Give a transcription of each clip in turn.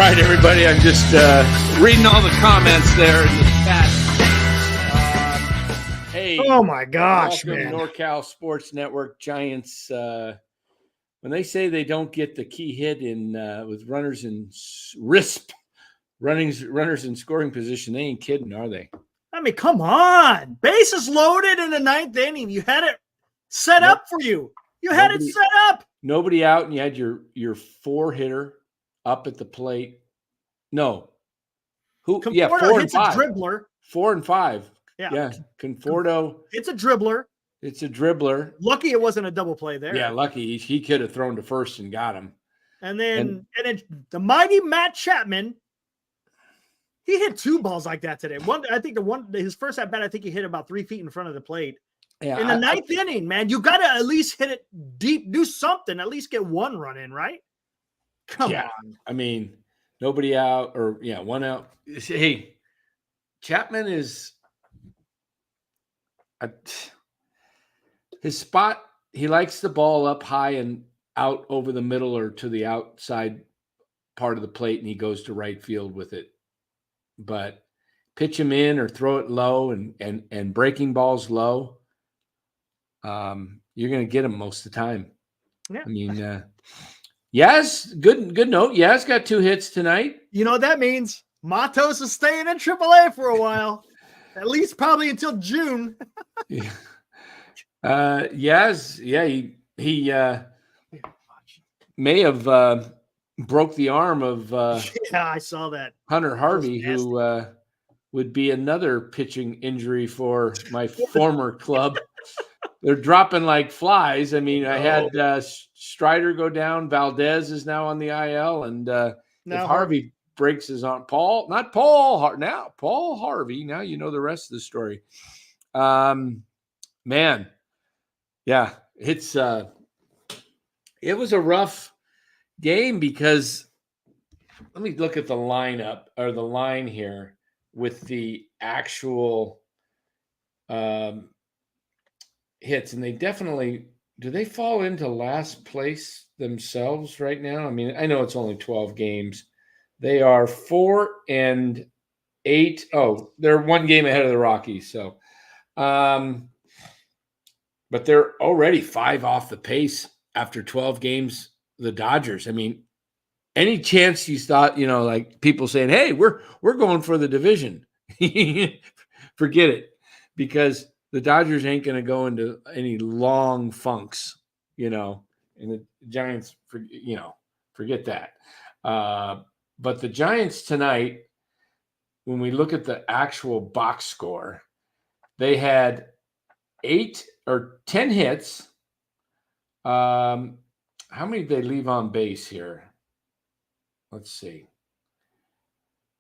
right, everybody. I'm just reading all the comments there in the chat. Hey, oh my gosh, welcome man! NorCal Sports Network Giants. When they say they don't get the key hit in with runners in runners in scoring position, they ain't kidding, are they? I mean, come on! Bases loaded in the ninth inning. You had it set up for you. You had it set up. Nobody out, and you had your four hitter up at the plate. No. Who? Conforto 4 hits and 5. A dribbler. 4 and 5. Yeah. Conforto. It's a dribbler. It's a dribbler. Lucky it wasn't a double play there. Yeah, lucky. He could have thrown to first and got him. And then the mighty Matt Chapman, he hit 2 balls like that today. His first at bat, I think he hit about 3 feet in front of the plate. Yeah, in the ninth inning, man, you got to at least hit it deep, do something, at least get one run in, right? Come on. I mean, nobody out or one out. Hey, Chapman is his spot. He likes the ball up high and out over the middle or to the outside part of the plate, and he goes to right field with it. But pitch him in or throw it low and breaking balls low. You're going to get him most of the time. Yeah. I mean, yes, good note. Yaz got 2 hits tonight. You know what that means? Matos is staying in AAA for a while, at least probably until June. Yeah. Yaz, yeah, he may have broke the arm of yeah, I saw that. Hunter Harvey, who would be another pitching injury for my former club. They're dropping like flies. I mean, I had Strider go down. Valdez is now on the IL, and if Harvey breaks his arm, Paul Harvey. Now you know the rest of the story. Man, yeah, it was a rough game because let me look at the lineup or the line here with the actual hits, and they definitely do they fall into last place themselves right now? I mean, I know it's only 12 games. They are 4 and 8. Oh, they're 1 game ahead of the Rockies. So, but they're already 5 off the pace after 12 games. The Dodgers. I mean, any chance you thought, like people saying, "Hey, we're going for the division," forget it, because the Dodgers ain't going to go into any long funks, and the Giants, forget that. But the Giants tonight, when we look at the actual box score, they had 8 or 10 hits. How many did they leave on base here? Let's see.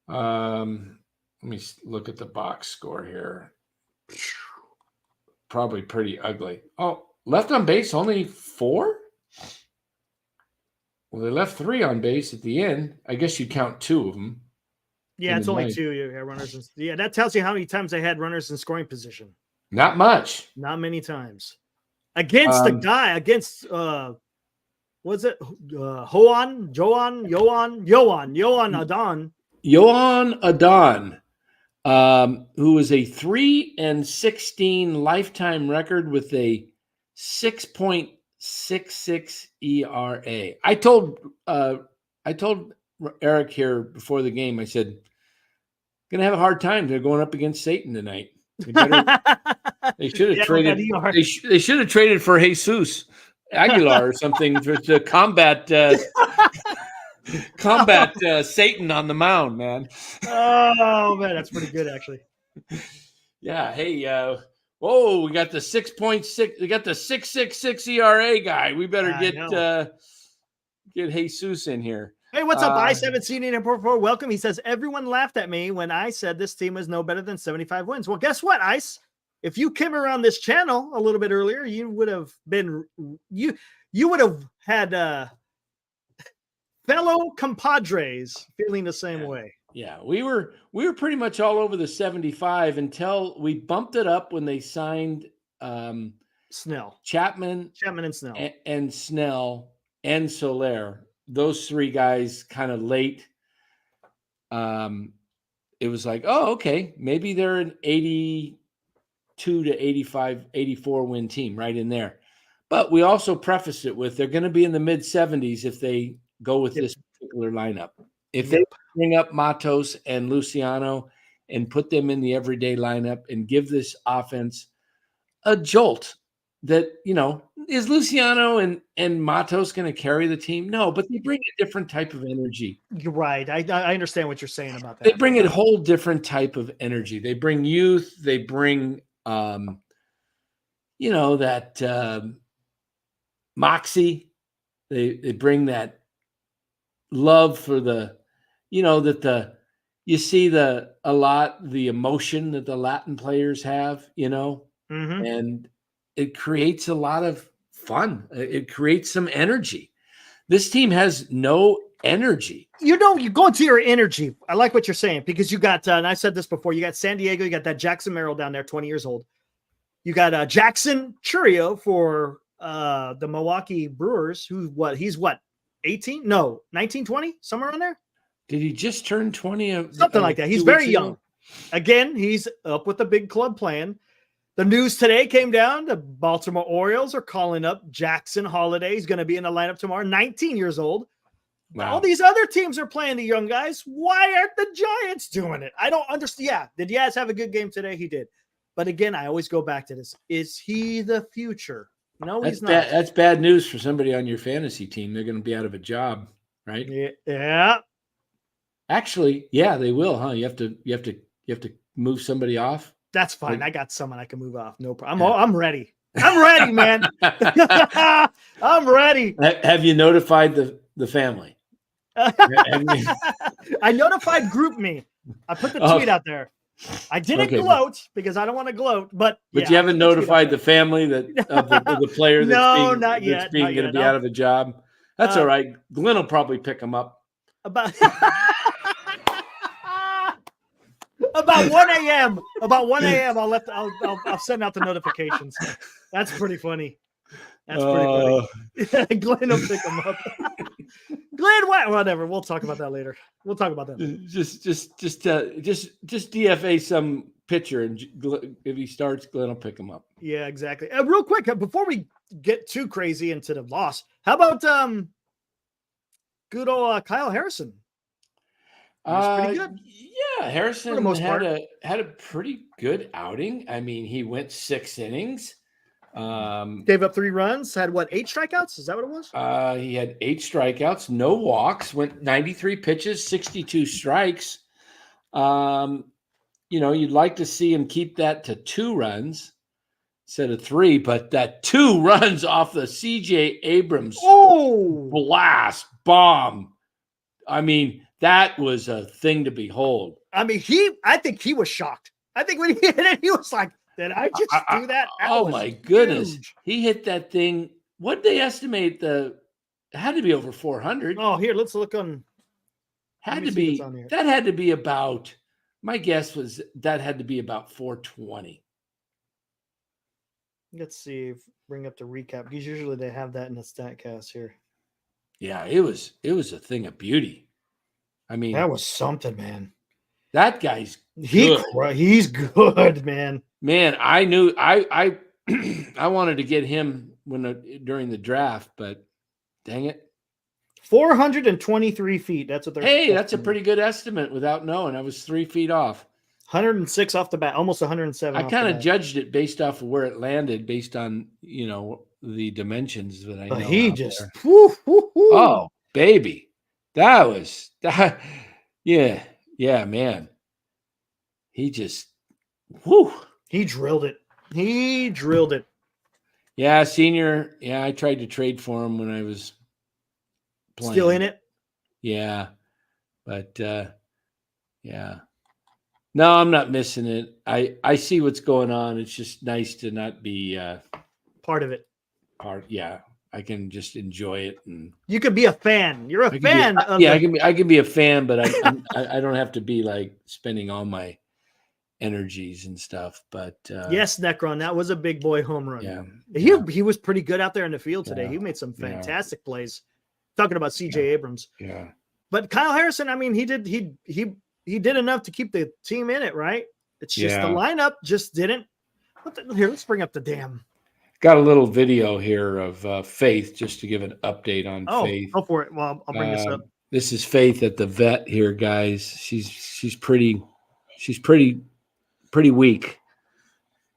Let me look at the box score here. Probably pretty ugly. Oh, left on base only 4? Well, they left 3 on base at the end. I guess you count 2 of them. Yeah, it's only 2 runners. Yeah, that tells you how many times they had runners in scoring position. Not much. Not many times. Against the guy, against was it Johan Adon? Johan Adon, who is a 3-16 lifetime record with a 6.66 ERA. I told Eric here before the game, I said, gonna have a hard time. They're going up against Satan tonight. They should have traded. They should have traded for Jesus Aguilar or something to combat Satan on the mound, man. Oh man, that's pretty good actually. Yeah. Hey, we got the 6.6. We got the 6.66 ERA guy. We better get Jesus in here. Hey, what's up, I-17 welcome. He says, everyone laughed at me when I said this team was no better than 75 wins. Well, guess what, Ice? If you came around this channel a little bit earlier, you would have been you would have had fellow compadres feeling the same way. Yeah, we were pretty much all over the 75 until we bumped it up when they signed Snell, Chapman and Snell, and Snell and Soler. Those 3 guys kind of late. it was like, oh, okay, maybe they're an 82 to 85, 84 win team right in there. But we also prefaced it with they're going to be in the mid 70s if they go with this particular lineup. If they bring up Matos and Luciano and put them in the everyday lineup and give this offense a jolt, that, is Luciano and Matos going to carry the team? No, but they bring a different type of energy. You're right. I understand what you're saying about that. They bring a whole different type of energy. They bring youth. They bring, that moxie. They bring that love for the, you see the emotion that the Latin players have, and it creates a lot of fun. It creates some energy. This team has no energy. You go into your energy. I like what you're saying, because you got, and I said this before, you got San Diego, you got that Jackson Merrill down there, 20 years old. You got Jackson Churio for the Milwaukee Brewers, he's 18? No, 19, 20, somewhere on there. Did he just turn 20? Something like that. He's very young. Again, he's up with the big club plan. The news today came down. The Baltimore Orioles are calling up Jackson Holiday. He's going to be in the lineup tomorrow, 19 years old. Wow. All these other teams are playing the young guys. Why aren't the Giants doing it? I don't understand. Yeah, did Yaz have a good game today? He did. But again, I always go back to this. Is he the future? No, he's not. That's bad news for somebody on your fantasy team. They're going to be out of a job, right? Yeah. Actually, yeah, they will, huh? You have to move somebody off. That's fine. I got someone I can move off. No problem. I'm ready. I'm ready, man. I'm ready. Have you notified the family? I notified GroupMe. I put the tweet out there. I didn't gloat because I don't want to gloat, but you haven't notified the family that of the player that's not yet. Going to be out of a job. That's all right. Glenn will probably pick him up. About 1 a.m. About 1 a.m. I'll send out the notifications. That's pretty funny. That's pretty funny. Glenn will pick him up. Glenn, whatever. We'll talk about that later. We'll talk about that later. Just DFA some pitcher, and if he starts, Glenn will pick him up. Yeah, exactly. Real quick, before we get too crazy into the loss, how about good old Kyle Harrison? He was pretty good. Yeah, Harrison for the most part had a pretty good outing. I mean, he went 6 innings. Gave up 3 runs, had 8 strikeouts? Is that what it was? He had 8 strikeouts, no walks, went 93 pitches, 62 strikes. You'd like to see him keep that to 2 runs instead of 3, but that 2 runs off the CJ Abrams blast bomb. I mean, that was a thing to behold. I mean, I think he was shocked. I think when he hit it, he was like, did I just do that? My goodness. Huge. He hit that thing. What did they estimate? It had to be over 400. Oh, here, let's look on. That had to be about, my guess was that had to be about 420. Let's see, bring up the recap, because usually they have that in the StatCast here. Yeah, it was a thing of beauty. I mean, that was something, man. That guy's good. He's good, man. Man, I knew I wanted to get him during the draft, but dang it. 423 feet. That's what they're. Hey, that's a pretty good estimate without knowing. I was 3 feet off. 106 off the bat, almost 107. I kind of judged it based off of where it landed, based on the dimensions that I know. He just. Oh, baby, that. Yeah, man. He just. Whoo. He drilled it. Yeah, senior. Yeah, I tried to trade for him when I was playing. Still in it? Yeah. But yeah. No, I'm not missing it. I see what's going on. It's just nice to not be part of it. Yeah. I can just enjoy it, and you could be a fan. You're a fan. I can be a fan, but I don't have to be like spending all my energies and stuff. But yes, Necron, that was a big boy home run. Yeah, he was pretty good out there in the field today. He made some fantastic plays. Talking about CJ Abrams. Yeah. But Kyle Harrison, I mean, he he did enough to keep the team in it, right? It's just the Yeah. lineup just didn't. Here, let's bring up the damn. Got a little video here of Faith just to give an update on Faith. Go for it. Well, I'll bring this up. This is Faith at the vet here, guys. She's pretty weak.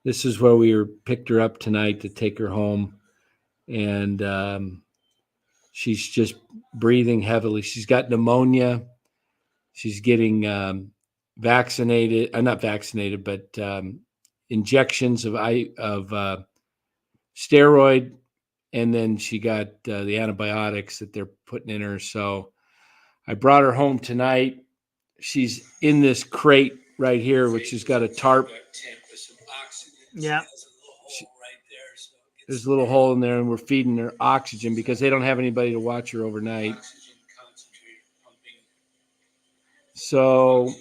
This is where we picked her up tonight to take her home, and she's just breathing heavily. She's got pneumonia. She's getting vaccinated. Not vaccinated, but injections of steroid, and then she got the antibiotics that they're putting in her. So I brought her home tonight. She's in this crate right here, which has got a tarp. Yeah. There's a little hole in there, and we're feeding her oxygen because they don't have anybody to watch her overnight. So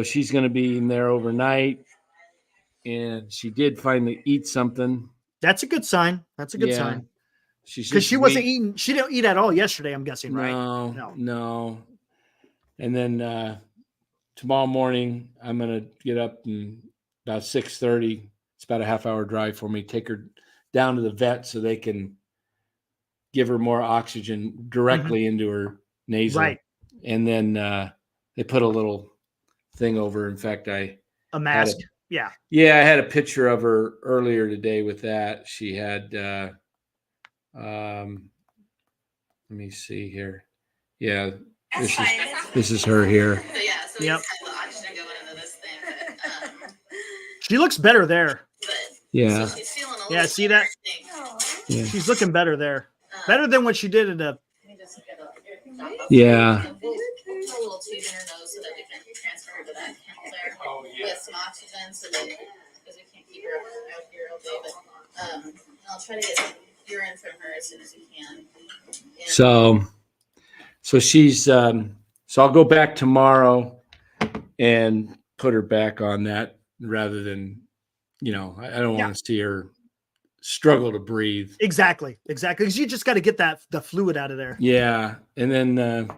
she's going to be in there overnight, and she did finally eat something. That's a good sign. That's a good sign. Because she wasn't eating. She didn't eat at all yesterday, I'm guessing, right? No. And then tomorrow morning, I'm going to get up and about 6:30. It's about a half-hour drive for me. Take her down to the vet so they can give her more oxygen directly into her nasal. Right. And then they put a little thing over. In fact, a mask. I had a picture of her earlier today with that. She had, let me see here. Yeah, this is her here. So yep. The oxygen going into this thing. But, she looks better there. Yeah. So she's feeling a see that? Yeah. She's looking better there. Better than what she did in the. Yeah. Put a little tube in her nose so that we can transfer her to that kennel there with some oxygen, so that because we can't keep her out here all day. But I'll try to get some urine from her as soon as we can. And so she's so I'll go back tomorrow and put her back on that rather than, I don't want to see her struggle to breathe. Exactly. Because you just got to get the fluid out of there. Yeah. And then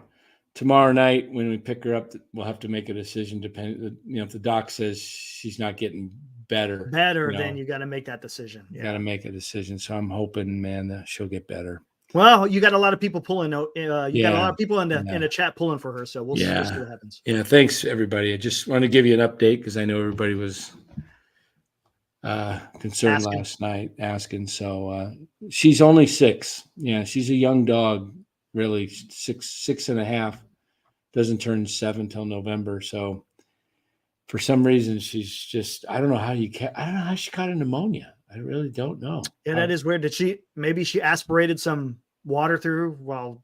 tomorrow night when we pick her up, we'll have to make a decision depending, if the doc says she's not getting better, then you got to make that decision. You got to make a decision. So I'm hoping, man, that she'll get better. Well, you got a lot of people pulling. Got a lot of people in the chat pulling for her. So we'll see what happens. Yeah. Thanks, everybody. I just want to give you an update because I know everybody was concerned last night asking. So she's only 6. Yeah, she's a young dog, really. 6.5. Doesn't turn 7 till November. So for some reason, she's just, I don't know how she caught a pneumonia. I really don't know. Yeah, that is weird. Maybe she aspirated some water through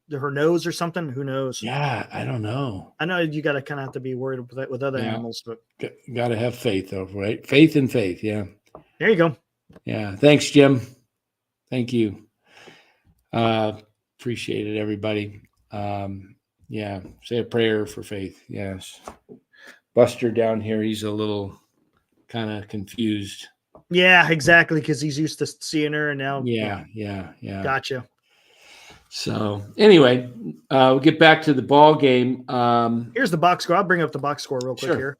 her nose or something? Who knows? Yeah, I don't know. I know you got to kind of have to be worried with other animals, but got to have faith though, right? Faith and faith. Yeah. There you go. Yeah. Thanks, Jim. Thank you. Appreciate it, everybody. Yeah. Say a prayer for Faith. Yes. Buster down here, he's a little kind of confused. Yeah, exactly. Because he's used to seeing her, and now. Yeah. Gotcha. So anyway, we'll get back to the ball game. Here's the box score. I'll bring up the box score real quick here.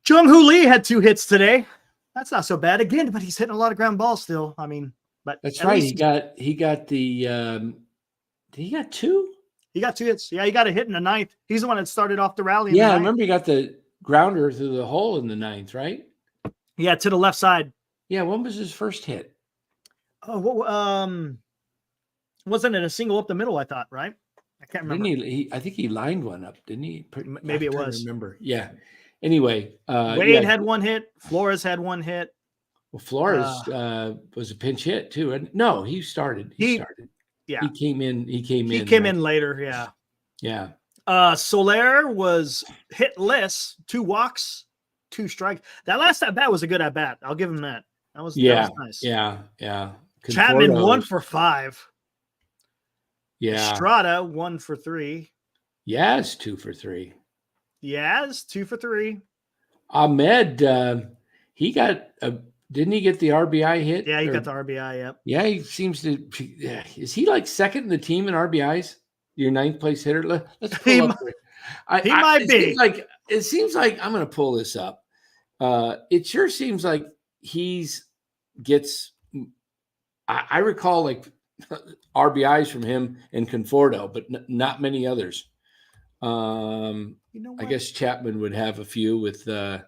Jung-Hoo Lee had 2 hits today. That's not so bad again, but he's hitting a lot of ground balls still. I mean, but that's right. He got the. Did he got 2? He got 2 hits. Yeah, he got a hit in the 9th. He's the one that started off the rally. Yeah, I remember he got the grounder through the hole in the 9th, right? Yeah, to the left side. Yeah, when was his first hit? Oh, wasn't it a single up the middle? I thought, right? I can't remember. I think he lined one up, didn't he? Maybe it was. Remember? Yeah. Anyway, Wade had 1 hit. Flores had 1 hit. Well, Flores was a pinch hit too. No, he started. He started. Yeah. He came in. He came in later. Yeah. Yeah. Soler was hitless, 2 walks, 2 strikes. That last at bat was a good at bat. I'll give him that. That was nice. Yeah. Chapman 1 for 5. Yeah. Estrada 1 for 3. Yes, 2 for 3. Yes, 2 for 3. Ahmed, he got didn't he get the RBI hit? Yeah, he got the RBI. Yep. Yeah, he seems to. Is he like second in the team in RBIs? your ninth place hitter? Let's He pull up. he might be. It seems like I'm going to pull this up. It sure seems like gets. I recall like RBIs from him and Conforto, but not many others. You know what? I guess Chapman would have a few with. Let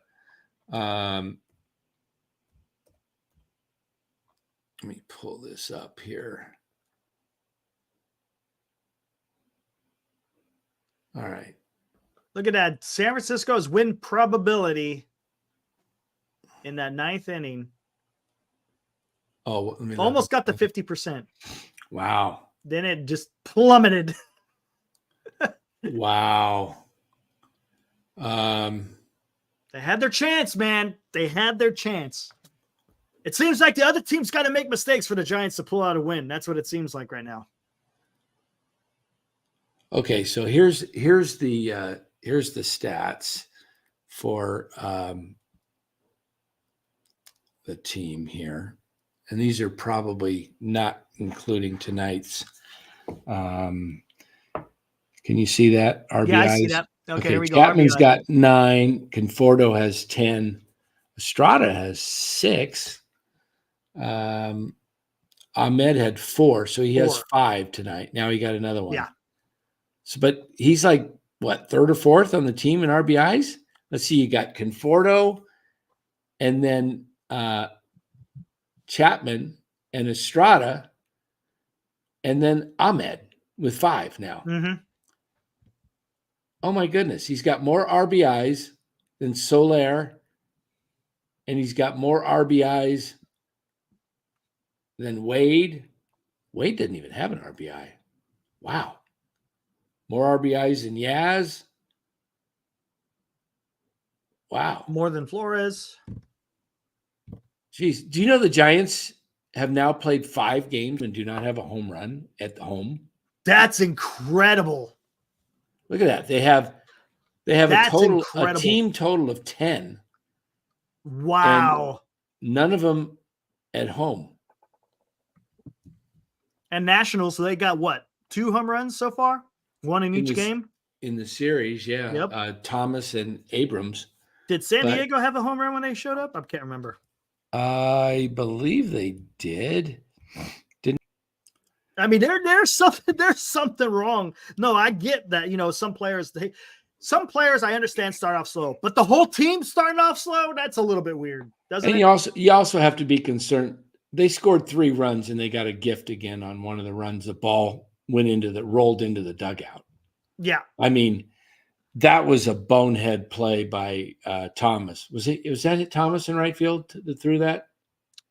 me pull this up here. All right. Look at that. San Francisco's win probability in that ninth inning. Oh, Almost got to 50%. Wow. Then it just plummeted. Wow. They had their chance, man. They had their chance. It seems like the other team's got to make mistakes for the Giants to pull out a win. That's what it seems like right now. Okay, so here's the stats for the team here, and these are probably not including tonight's. Can you see that? RBIs? Yeah, I see that. Okay, here we go. Chapman's RBI. got 9. Conforto has 10. Estrada has 6. Ahmed had 4, so he has 5 tonight. Now he got another one. Yeah. So, but he's like what, 3rd or 4th on the team in RBIs? Let's see. You got Conforto, and then Chapman and Estrada, and then Ahmed with 5 now. Mm-hmm. Oh my goodness, he's got more RBIs than Soler, and he's got more RBIs than Wade. Wade didn't even have an RBI. Wow. More RBIs than Yaz. Wow. More than Flores. Jeez. Do you know the Giants have now played 5 games and do not have a home run at the home? That's incredible. Look at that. They have a team total of 10. Wow. None of them at home. And Nationals, so they got what? 2 home runs so far? 1 in each game? In the series, yeah. Yep. Thomas and Abrams. Did San Diego have a home run when they showed up? I can't remember. I believe they did. I mean, there's something wrong. No, I get that. You know, some players I understand start off slow, but the whole team starting off slow, that's a little bit weird, doesn't it? And you also have to be concerned. They scored 3 runs and they got a gift again on one of the runs. The ball rolled into the dugout. Yeah. I mean, that was a bonehead play by Thomas. Was that Thomas in right field that threw that?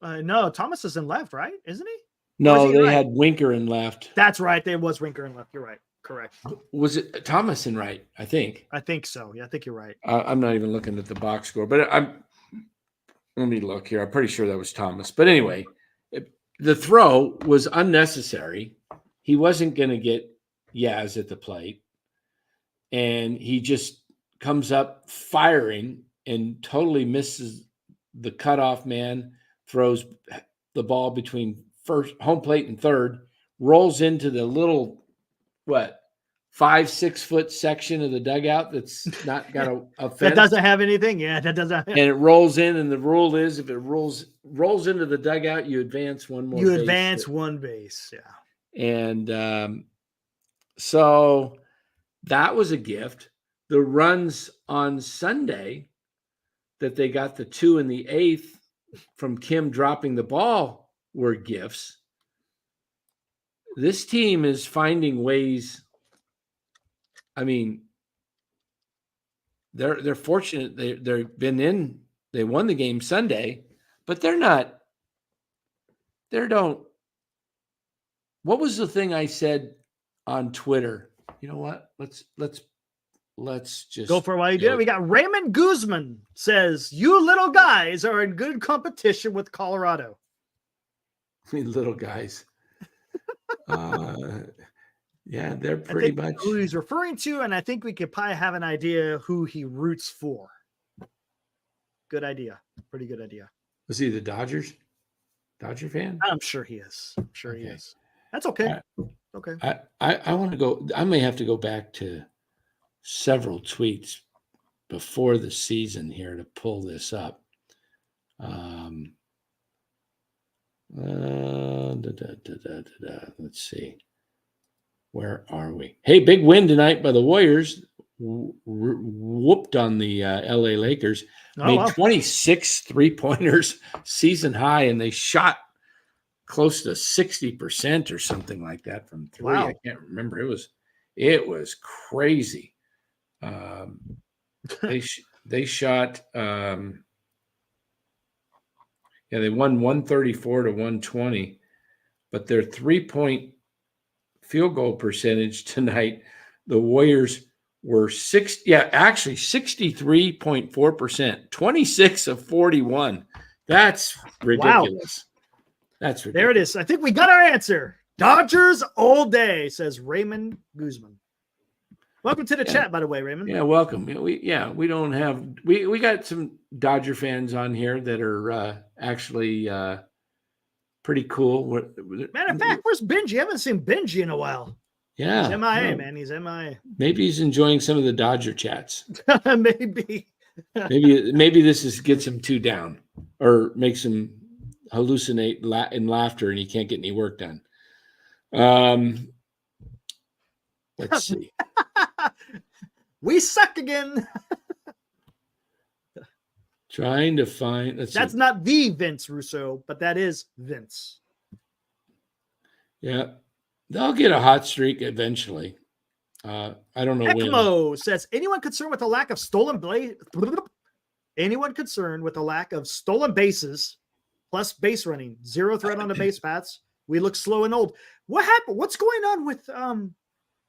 No, Thomas is in left, right? Isn't he? No, they had Winker in left. That's right. There was Winker in left. You're right. Correct. Was it Thomas in right? I think so. Yeah, I think you're right. I'm not even looking at the box score, but let me look here. I'm pretty sure that was Thomas. But anyway, the throw was unnecessary. He wasn't going to get Yaz at the plate. And he just comes up firing and totally misses the cutoff man, throws the ball between first home plate and third, rolls into the little, 5-6 foot section of the dugout that's not got a fence. That doesn't have anything. Yeah, that doesn't. And it rolls in, and the rule is if it rolls into the dugout, you advance one more. You advance one base. Yeah. And so that was a gift. The runs on Sunday that they got the 2 in the 8th from Kim dropping the ball were gifts. This team is finding ways. I mean, they're fortunate. They won the game Sunday, but they're not. What was the thing I said on Twitter? You know what? Let's just go for a while. You do. We got Raymond Guzman says, "You little guys are in good competition with Colorado." Little guys. Yeah, they're pretty much who he's referring to, and I think we could probably have an idea who he roots for. Good idea. Pretty good idea. Was he the Dodger fan? I'm sure he is. He is. That's okay. Okay. I want to go. I may have to go back to several tweets before the season here to pull this up. Let's see. Where are we? Hey, big win tonight by the Warriors. Whooped on the LA Lakers. Made 26 3-pointers, season high, and they shot close to 60% or something like that from three. Wow. I can't remember. It was crazy. They shot. They won 134 to 120, but their 3-point field goal percentage tonight, the Warriors were 63.4%, 26 of 41. That's ridiculous. Wow. That's ridiculous. There it is. I think we got our answer. Dodgers all day, says Raymond Guzman. Welcome to the chat, by the way, Raymond. Yeah, welcome. We don't have we got some Dodger fans on here that are actually pretty cool. Matter of fact, where's Benji? I haven't seen Benji in a while. Yeah. He's MIA, man. He's MIA. Maybe he's enjoying some of the Dodger chats. Maybe. maybe this gets him too down or makes him hallucinate in laughter and he can't get any work done. Let's see. We suck again. Trying to find. That's not the Vince Russo, but that is Vince. Yeah, they'll get a hot streak eventually. I don't know Ekmo says, anyone concerned with the lack of stolen bases plus base running, zero threat on the base paths? We look slow and old. What happened? What's going on with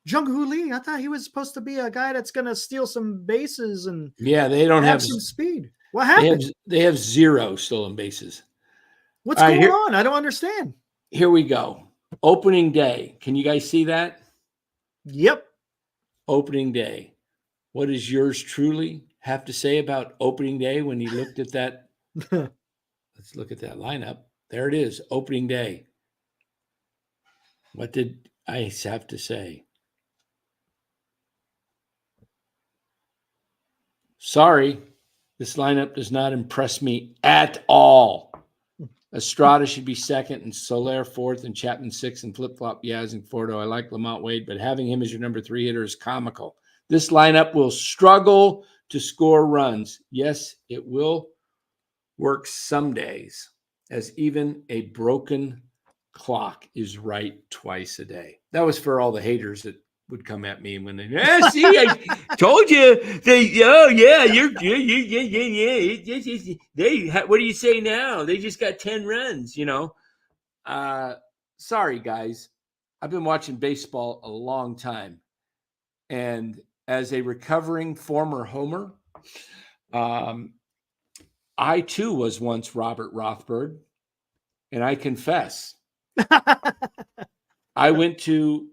Jung-Hoo Lee? I thought he was supposed to be a guy that's going to steal some bases and they don't have some speed. What happened? They have zero stolen bases. What's going on? I don't understand. Here we go. Opening day. Can you guys see that? Yep. Opening day. What does yours truly have to say about opening day when you looked at that? Let's look at that lineup. There it is. Opening day. What did Ice have to say? Sorry, this lineup does not impress me at all. Estrada should be second and Soler fourth and Chapman sixth and flip-flop Yaz and Fordo. I like Lamont Wade, but having him as your number 3 hitter is comical. This lineup will struggle to score runs. Yes, it will work some days, as even a broken clock is right twice a day. That was for all the haters that would come at me when they see, I told you what do you say now? They just got 10 runs, sorry guys. I've been watching baseball a long time. And as a recovering former homer, I too was once Robert Rothberg, and I confess I went to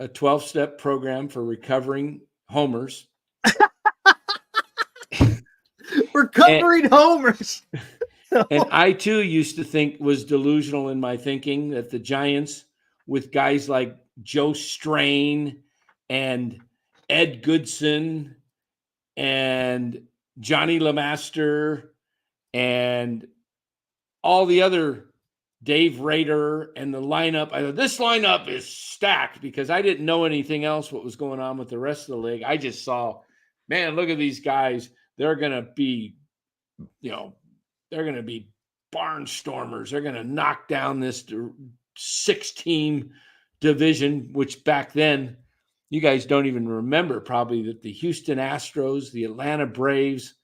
a 12-step program for recovering homers. Homers. And I too used to think, was delusional in my thinking, that the Giants, with guys like Joe Strain and Ed Goodson and Johnny LeMaster and all the other Dave Rader and the lineup. I thought this lineup is stacked because I didn't know anything else what was going on with the rest of the league. I just saw, man, look at these guys. They're going to be, they're going to be barnstormers. They're going to knock down this 6-team division, which back then, you guys don't even remember probably that the Houston Astros, the Atlanta Braves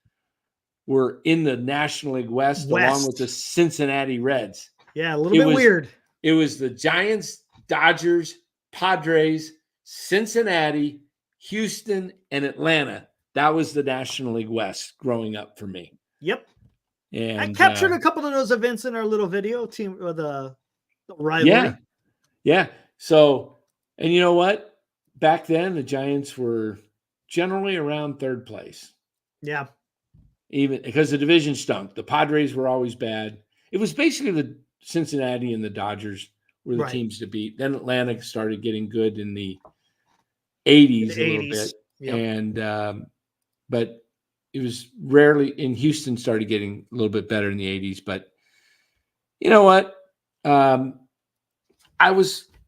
were in the National League West. Along with the Cincinnati Reds. Yeah, a little bit weird. It was the Giants, Dodgers, Padres, Cincinnati, Houston, and Atlanta. That was the National League West growing up for me. Yep. And I captured a couple of those events in our little video team with the rivalry. Yeah. So, and you know what? Back then, the Giants were generally around third place. Yeah. Even because the division stunk. The Padres were always bad. It was basically the Cincinnati and the Dodgers were the Right. teams to beat. Then Atlanta started getting good in the In 80s the a little 80s. bit. Yep. And but it was rarely in Houston started getting a little bit better in the 80s. But you know what?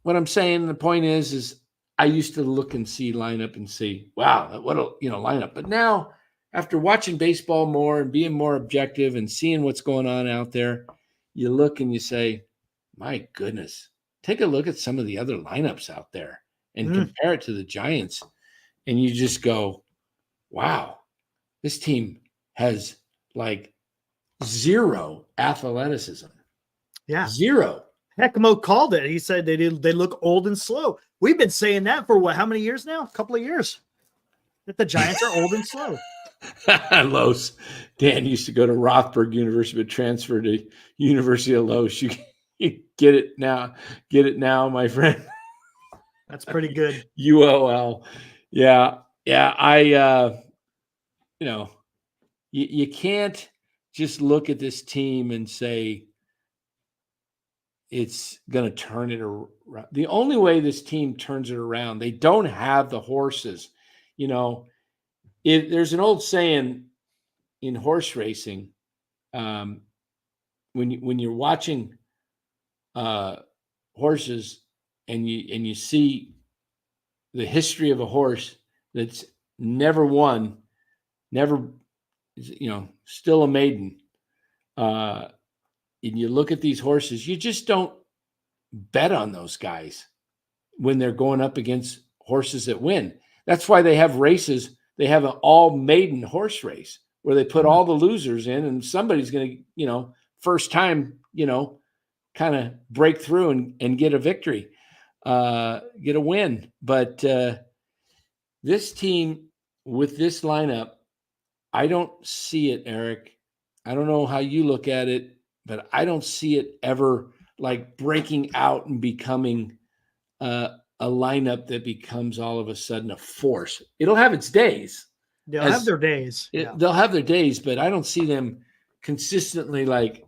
What I'm saying, the point is I used to look and see lineup and see, wow, what a lineup. But now, after watching baseball more and being more objective and seeing what's going on out there, you look and you say, my goodness, take a look at some of the other lineups out there and compare it to the Giants. And you just go, wow, this team has like zero athleticism. Yeah. Zero. Heckmo called it. He said they look old and slow. We've been saying that for how many years now? A couple of years. That the Giants are old and slow. Los. Dan used to go to Rothberg University, but transferred to University of Los. You get it now. Get it now, my friend. That's pretty good. UOL. Yeah. I you can't just look at this team and say it's going to turn it around. The only way this team turns it around, they don't have the horses. There's an old saying in horse racing, when you're watching horses and you see the history of a horse that's never won, never, still a maiden. And you look at these horses, you just don't bet on those guys when they're going up against horses that win. That's why they have races. They have an all maiden horse race where they put all the losers in, and somebody's going to, first time, kind of break through and get a victory, get a win. But this team with this lineup, I don't see it, Eric. I don't know how you look at it, but I don't see it ever like breaking out and becoming a lineup that becomes all of a sudden a force. It'll have its days. They'll have their days. They'll have their days, but I don't see them consistently like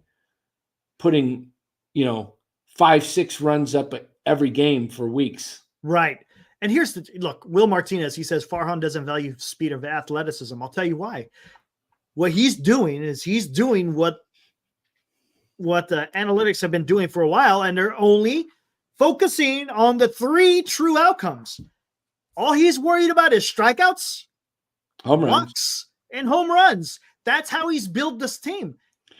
putting, 5-6 runs up every game for weeks. Right. And here's look, Will Martinez, he says Farhan doesn't value speed of athleticism. I'll tell you why. What he's doing is he's doing what the analytics have been doing for a while, and they're only focusing on the 3 true outcomes. All he's worried about is strikeouts, home runs, walks, and home runs. That's how he's built this team.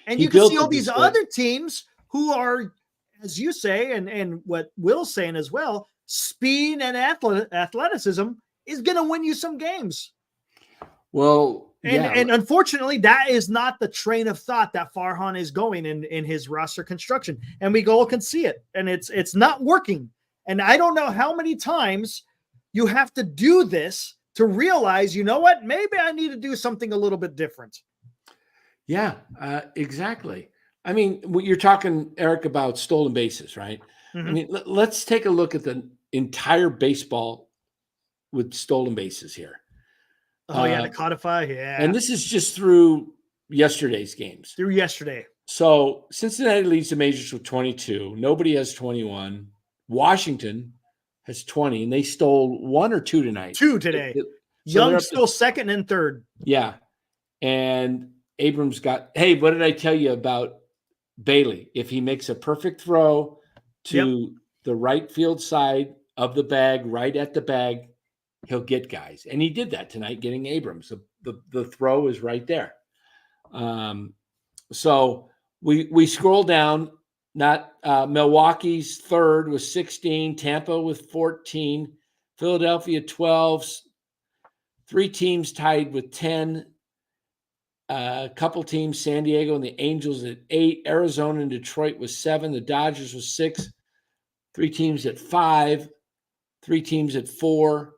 And you can see all these other teams who are, as you say, and what Will's saying as well, speed and athleticism is going to win you some games. Well, and unfortunately, that is not the train of thought that Farhan is going in his roster construction. And we all can see it. And it's not working. And I don't know how many times you have to do this to realize, you know what, maybe I need to do something a little bit different. Yeah, exactly. I mean, you're talking, Eric, about stolen bases, right? Mm-hmm. I mean, let's take a look at the entire baseball with stolen bases here. Oh, yeah, to codify, yeah. And this is just through yesterday's games. Through yesterday. So Cincinnati leads the majors with 22. Nobody has 21. Washington has 20, and they stole 1 or 2 tonight. 2 today. Young stole second and third. Yeah. And Abrams got, hey, what did I tell you about Bailey? If he makes a perfect throw to the right field side of the bag, right at the bag, he'll get guys. And he did that tonight, getting Abrams. The throw is right there. So we scroll down. Milwaukee's third with 16, Tampa with 14, Philadelphia 12, 3 teams tied with 10, a couple teams, San Diego and the Angels at 8, Arizona and Detroit with 7, the Dodgers with 6, 3 teams at 5, 3 teams at 4,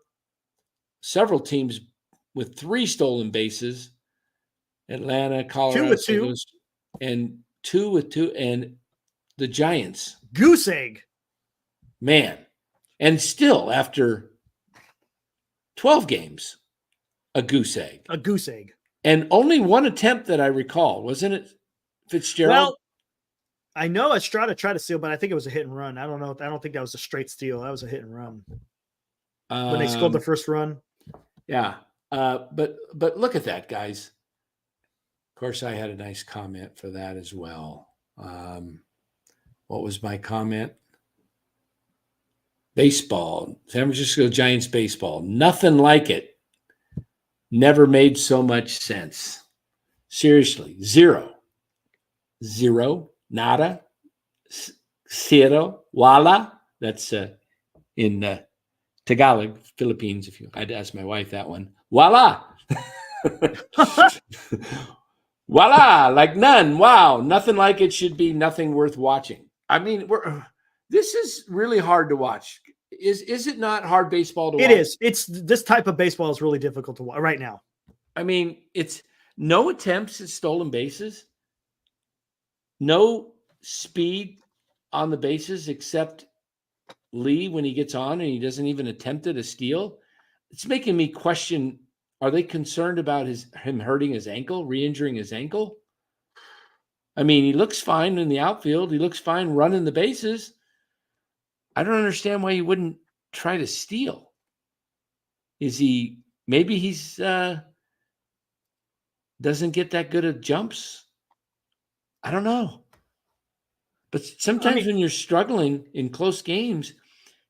several teams with 3 stolen bases, Atlanta, Colorado, 2 with 2, and 2 with 2, and the Giants. Goose egg. Man. And still, after 12 games, a goose egg. A goose egg. And only 1 attempt that I recall, wasn't it, Fitzgerald? Well, I know Estrada tried to steal, but I think it was a hit and run. I don't know. I don't think that was a straight steal. That was a hit and run when they scored the first run. Yeah. But look at that, guys. Of course, I had a nice comment for that as well. What was my comment? Baseball. San Francisco Giants baseball. Nothing like it. Never made so much sense. Seriously. Zero. Nada. Cero. Wala. That's in Tagalog, Philippines. If you, I'd ask my wife that one. Voila. Voila, like none. Wow, nothing like it. Should be nothing worth watching. I mean, this is really hard to watch. Is it not hard baseball to watch? It is. It's this type of baseball is really difficult to watch right now. I mean, it's no attempts at stolen bases, no speed on the bases except Lee when he gets on and he doesn't even attempt at a steal. It's making me question, are they concerned about him hurting his ankle, re-injuring his ankle? I mean, he looks fine in the outfield. He looks fine running the bases. I don't understand why he wouldn't try to steal. Maybe he's doesn't get that good at jumps? I don't know. But sometimes when you're struggling in close games,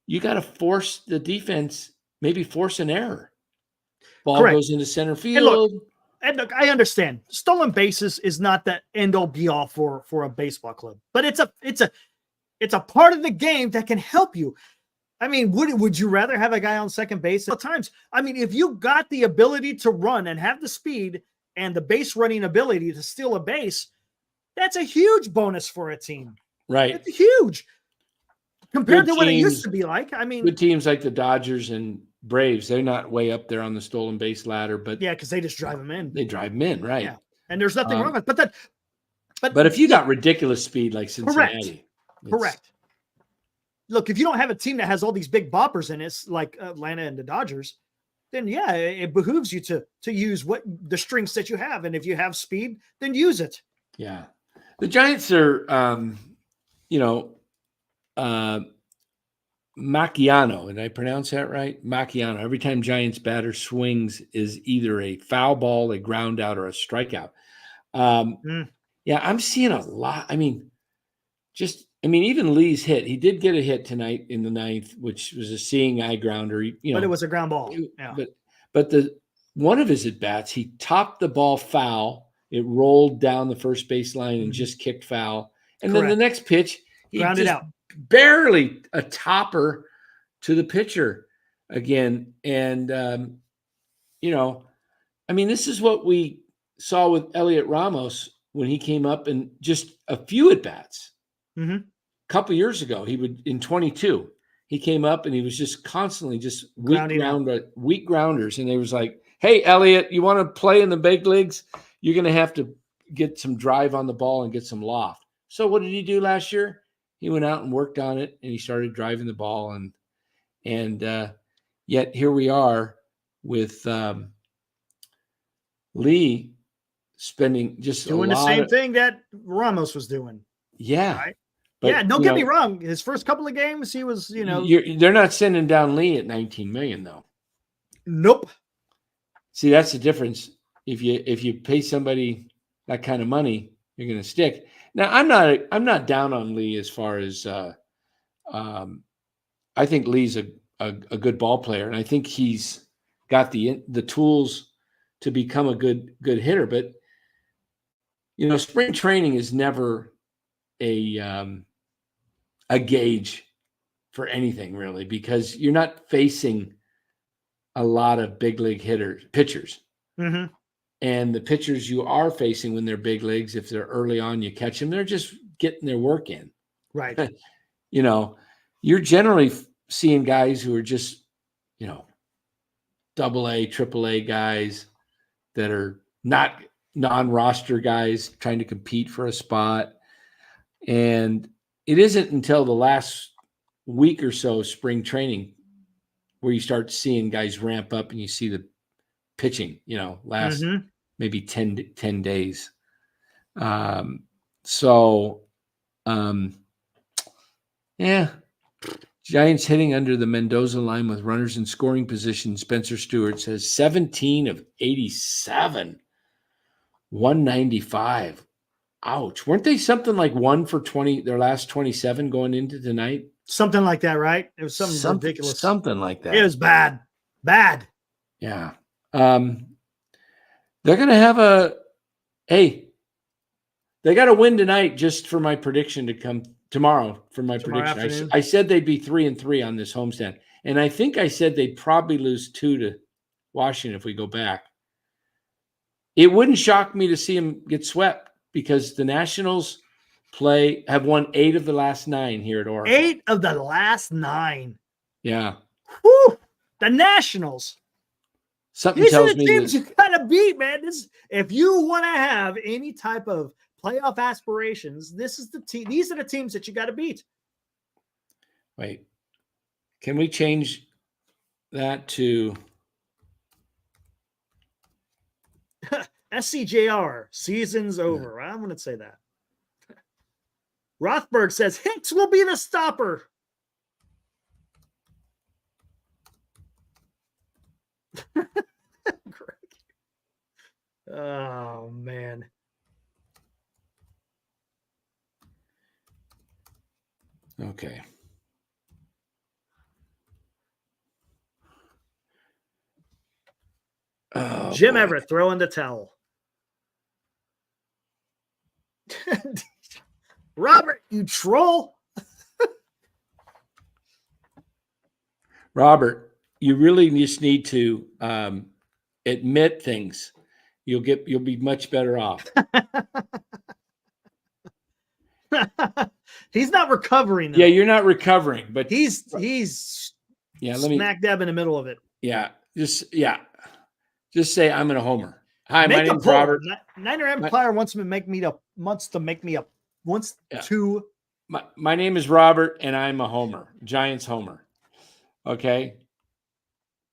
you got to force the defense, maybe force an error. Ball Correct. goes into center field. And look, I understand stolen bases is not the end all be all for a baseball club, but it's a part of the game that can help you. I mean, would you rather have a guy on second base at times? I mean, if you got the ability to run and have the speed and the base running ability to steal a base, that's a huge bonus for a team. Right. It's huge compared to what it used to be like. I mean, good teams like the Dodgers and Braves, they're not way up there on the stolen base ladder, but yeah, because they just drive them in. They drive them in, right? Yeah. And there's nothing wrong with it. But if you got ridiculous speed like Cincinnati, correct. Look, if you don't have a team that has all these big boppers in it, like Atlanta and the Dodgers, then yeah, it behooves you to use what the strengths that you have, and if you have speed, then use it. Yeah, the Giants are, Macchiano, and I pronounce that right? Macchiano. Every time Giants batter swings is either a foul ball, a ground out, or a strikeout. Yeah, I'm seeing a lot. I mean, even Lee's hit. He did get a hit tonight in the ninth, which was a seeing eye grounder. But it was a ground ball. Yeah. But one of his at bats, he topped the ball foul. It rolled down the first base line and just kicked foul. And then the next pitch, he grounded out. Barely a topper to the pitcher again. And, this is what we saw with Elliot Ramos when he came up and just a few at-bats. Mm-hmm. A couple years ago, in 22, he came up and he was just constantly just weak grounders. And they was like, hey, Elliot, you want to play in the big leagues? You're going to have to get some drive on the ball and get some loft. So what did he do last year? He went out and worked on it, and he started driving the ball. And yet here we are with Lee spending just doing the same thing that Ramos was doing. Yeah. Right? But, don't get me wrong. His first couple of games, he was, they're not sending down Lee at $19 million, though. Nope. See, that's the difference. If you pay somebody that kind of money, you're going to stick. Now, I'm not down on Lee as far as I think Lee's a good ball player, and I think he's got the tools to become a good hitter. But spring training is never a gauge for anything really, because you're not facing a lot of big league pitchers. Mm-hmm. And the pitchers you are facing when they're big leagues, if they're early on, you catch them, they're just getting their work in. Right. You're generally seeing guys who are just, AA, AAA guys that are not non-roster guys trying to compete for a spot. And it isn't until the last week or so of spring training where you start seeing guys ramp up and you see the pitching, last maybe 10 days. Yeah. Giants hitting under the Mendoza line with runners in scoring position. Spencer Stewart says 17 of 87, 195. Ouch. Weren't they something like 1 for 20, their last 27 going into tonight? Something like that, right? It was something ridiculous. Something like that. It was bad. Bad. Yeah. They're going to have they got to win tonight just for my prediction to come tomorrow for my prediction. I said they'd be 3-3 on this homestand. And I think I said they'd probably lose 2 to Washington if we go back. It wouldn't shock me to see them get swept because the Nationals have won 8 of the last 9 here at Oracle. 8 of the last 9. Yeah. Whew. The Nationals. Something These tells are the me teams you gotta beat, man. If you want to have any type of playoff aspirations, these are the teams that you got to beat. Wait. Can we change that to SCJR, season's over. I'm going to say that. Rothberg says Hicks will be the stopper. Oh, man. Okay. Oh, Jim boy. Everett throwing the towel. Robert, you troll. Robert, you really just need to admit things. You'll be much better off. He's not recovering though. Yeah, you're not recovering, but he's smack dab in the middle of it. Yeah. Just say I'm in a homer. Hi, my name's Robert. Niner Empire wants to make me My name is Robert, and I'm a homer, Giants homer. Okay.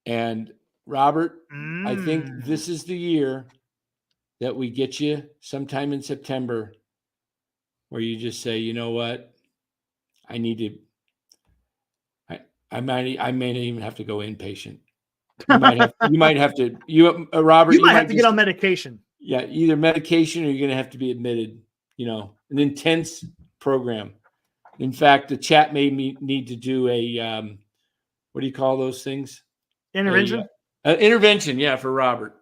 And Robert, I think this is the year that we get you sometime in September where you just say, you know what? I need to. I may even have to go inpatient. Robert. You might have to get on medication. Yeah, either medication or you're going to have to be admitted. An intense program. In fact, the chat made me need to do a what do you call those things? Intervention. Intervention, yeah, for Robert.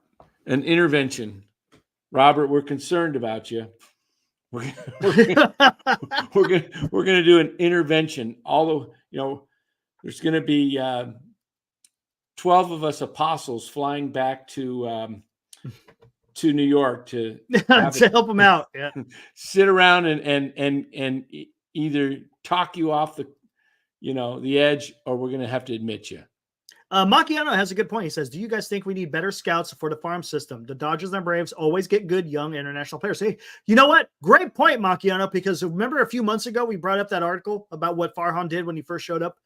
An intervention. Robert, we're concerned about you. We're gonna do an intervention. Although there's going to be 12 of us apostles flying back to New York to help them out. Yeah, sit around and either talk you off the edge, or we're going to have to admit you. Macchiano has a good point. He says, do you guys think we need better scouts for the farm system? The Dodgers and Braves always get good young international players. Hey, you know what? Great point, Macchiano, because remember a few months ago, we brought up that article about what Farhan did when he first showed up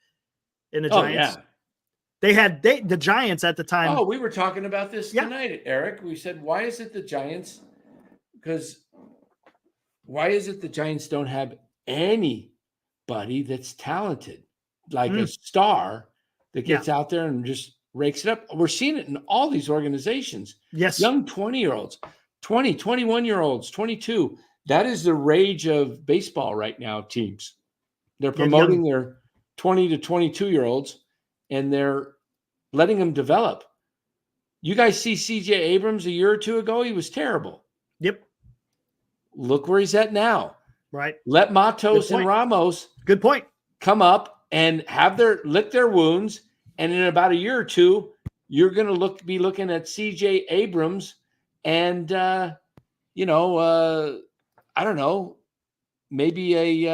in the Giants. Yeah. They had the Giants at the time. Oh, we were talking about this tonight, Eric. We said, why is it the Giants? Because why is it the Giants don't have anybody that's talented, like a star that gets out there and just rakes it up? We're seeing it in all these organizations. Yes. Young 20-year-olds, 20, 21-year-olds, 22. That is the rage of baseball right now, teams. They're promoting their 20 to 22-year-olds, and they're letting them develop. You guys see CJ Abrams a year or two ago? He was terrible. Yep. Look where he's at now. Right. Let Matos and Ramos good point come up and lick their wounds, and in about a year or two, you're going to be looking at CJ Abrams and I don't know, maybe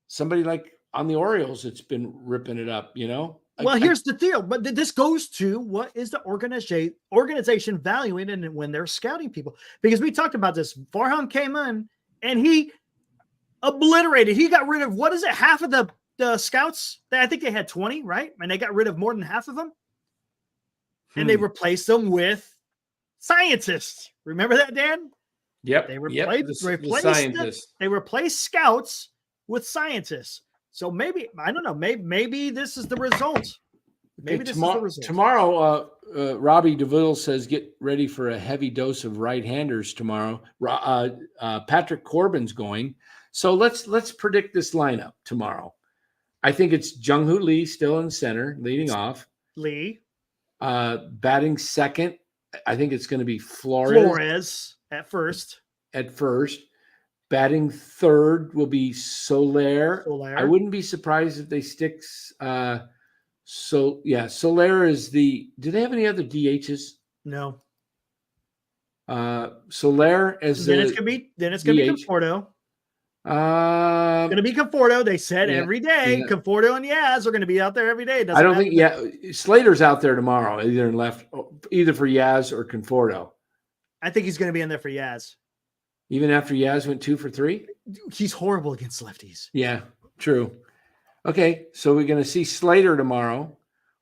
somebody like on the Orioles that's been ripping it up, Well, here's the deal, but this goes to what is the organization valuing and when they're scouting people, because we talked about this. Farhan came in and he obliterated. He got rid of, what is it, half of the scouts? I think they had 20, right? And they got rid of more than half of them. And they replaced them with scientists. Remember that, Dan? Yep. They Yep. The scientists. They replaced scouts with scientists. So maybe I don't know. Maybe this is the result. Maybe this is the result. Tomorrow, Robbie DeVille says get ready for a heavy dose of right-handers tomorrow. Patrick Corbin's going. So let's predict this lineup tomorrow. I think it's Jung-Hoo Lee still in center, leading off. Lee. Batting second, I think it's going to be Flores at first. Batting third will be Soler. I wouldn't be surprised if they stick. Soler is the. Do they have any other DHs? No. Soler as then it's gonna be Conforto. Going to be Conforto. They said every day. Yeah. Conforto and Yaz are going to be out there every day. I don't think Slater's out there tomorrow, either for Yaz or Conforto. I think he's going to be in there for Yaz. Even after Yaz went 2 for 3? He's horrible against lefties. Yeah, true. Okay, so we're going to see Slater tomorrow.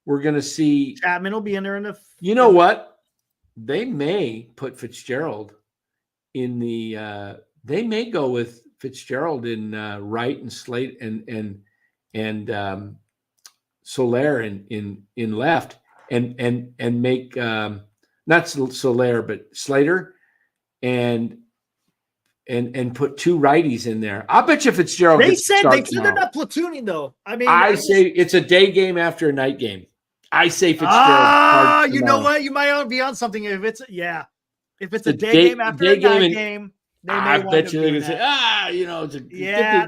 We're going to see Chapman will be in there in the. You know what? They may put Fitzgerald in the. They may go with Fitzgerald in right and Slate and Soler in left and make not Soler but Slater and put 2 righties in there. I'll bet you Fitzgerald. They said they're not platooning though. I mean, I say it's a day game after a night game. I say Fitzgerald. You know what? You might be on something if it's a day game after a night game. I bet you they're going to say,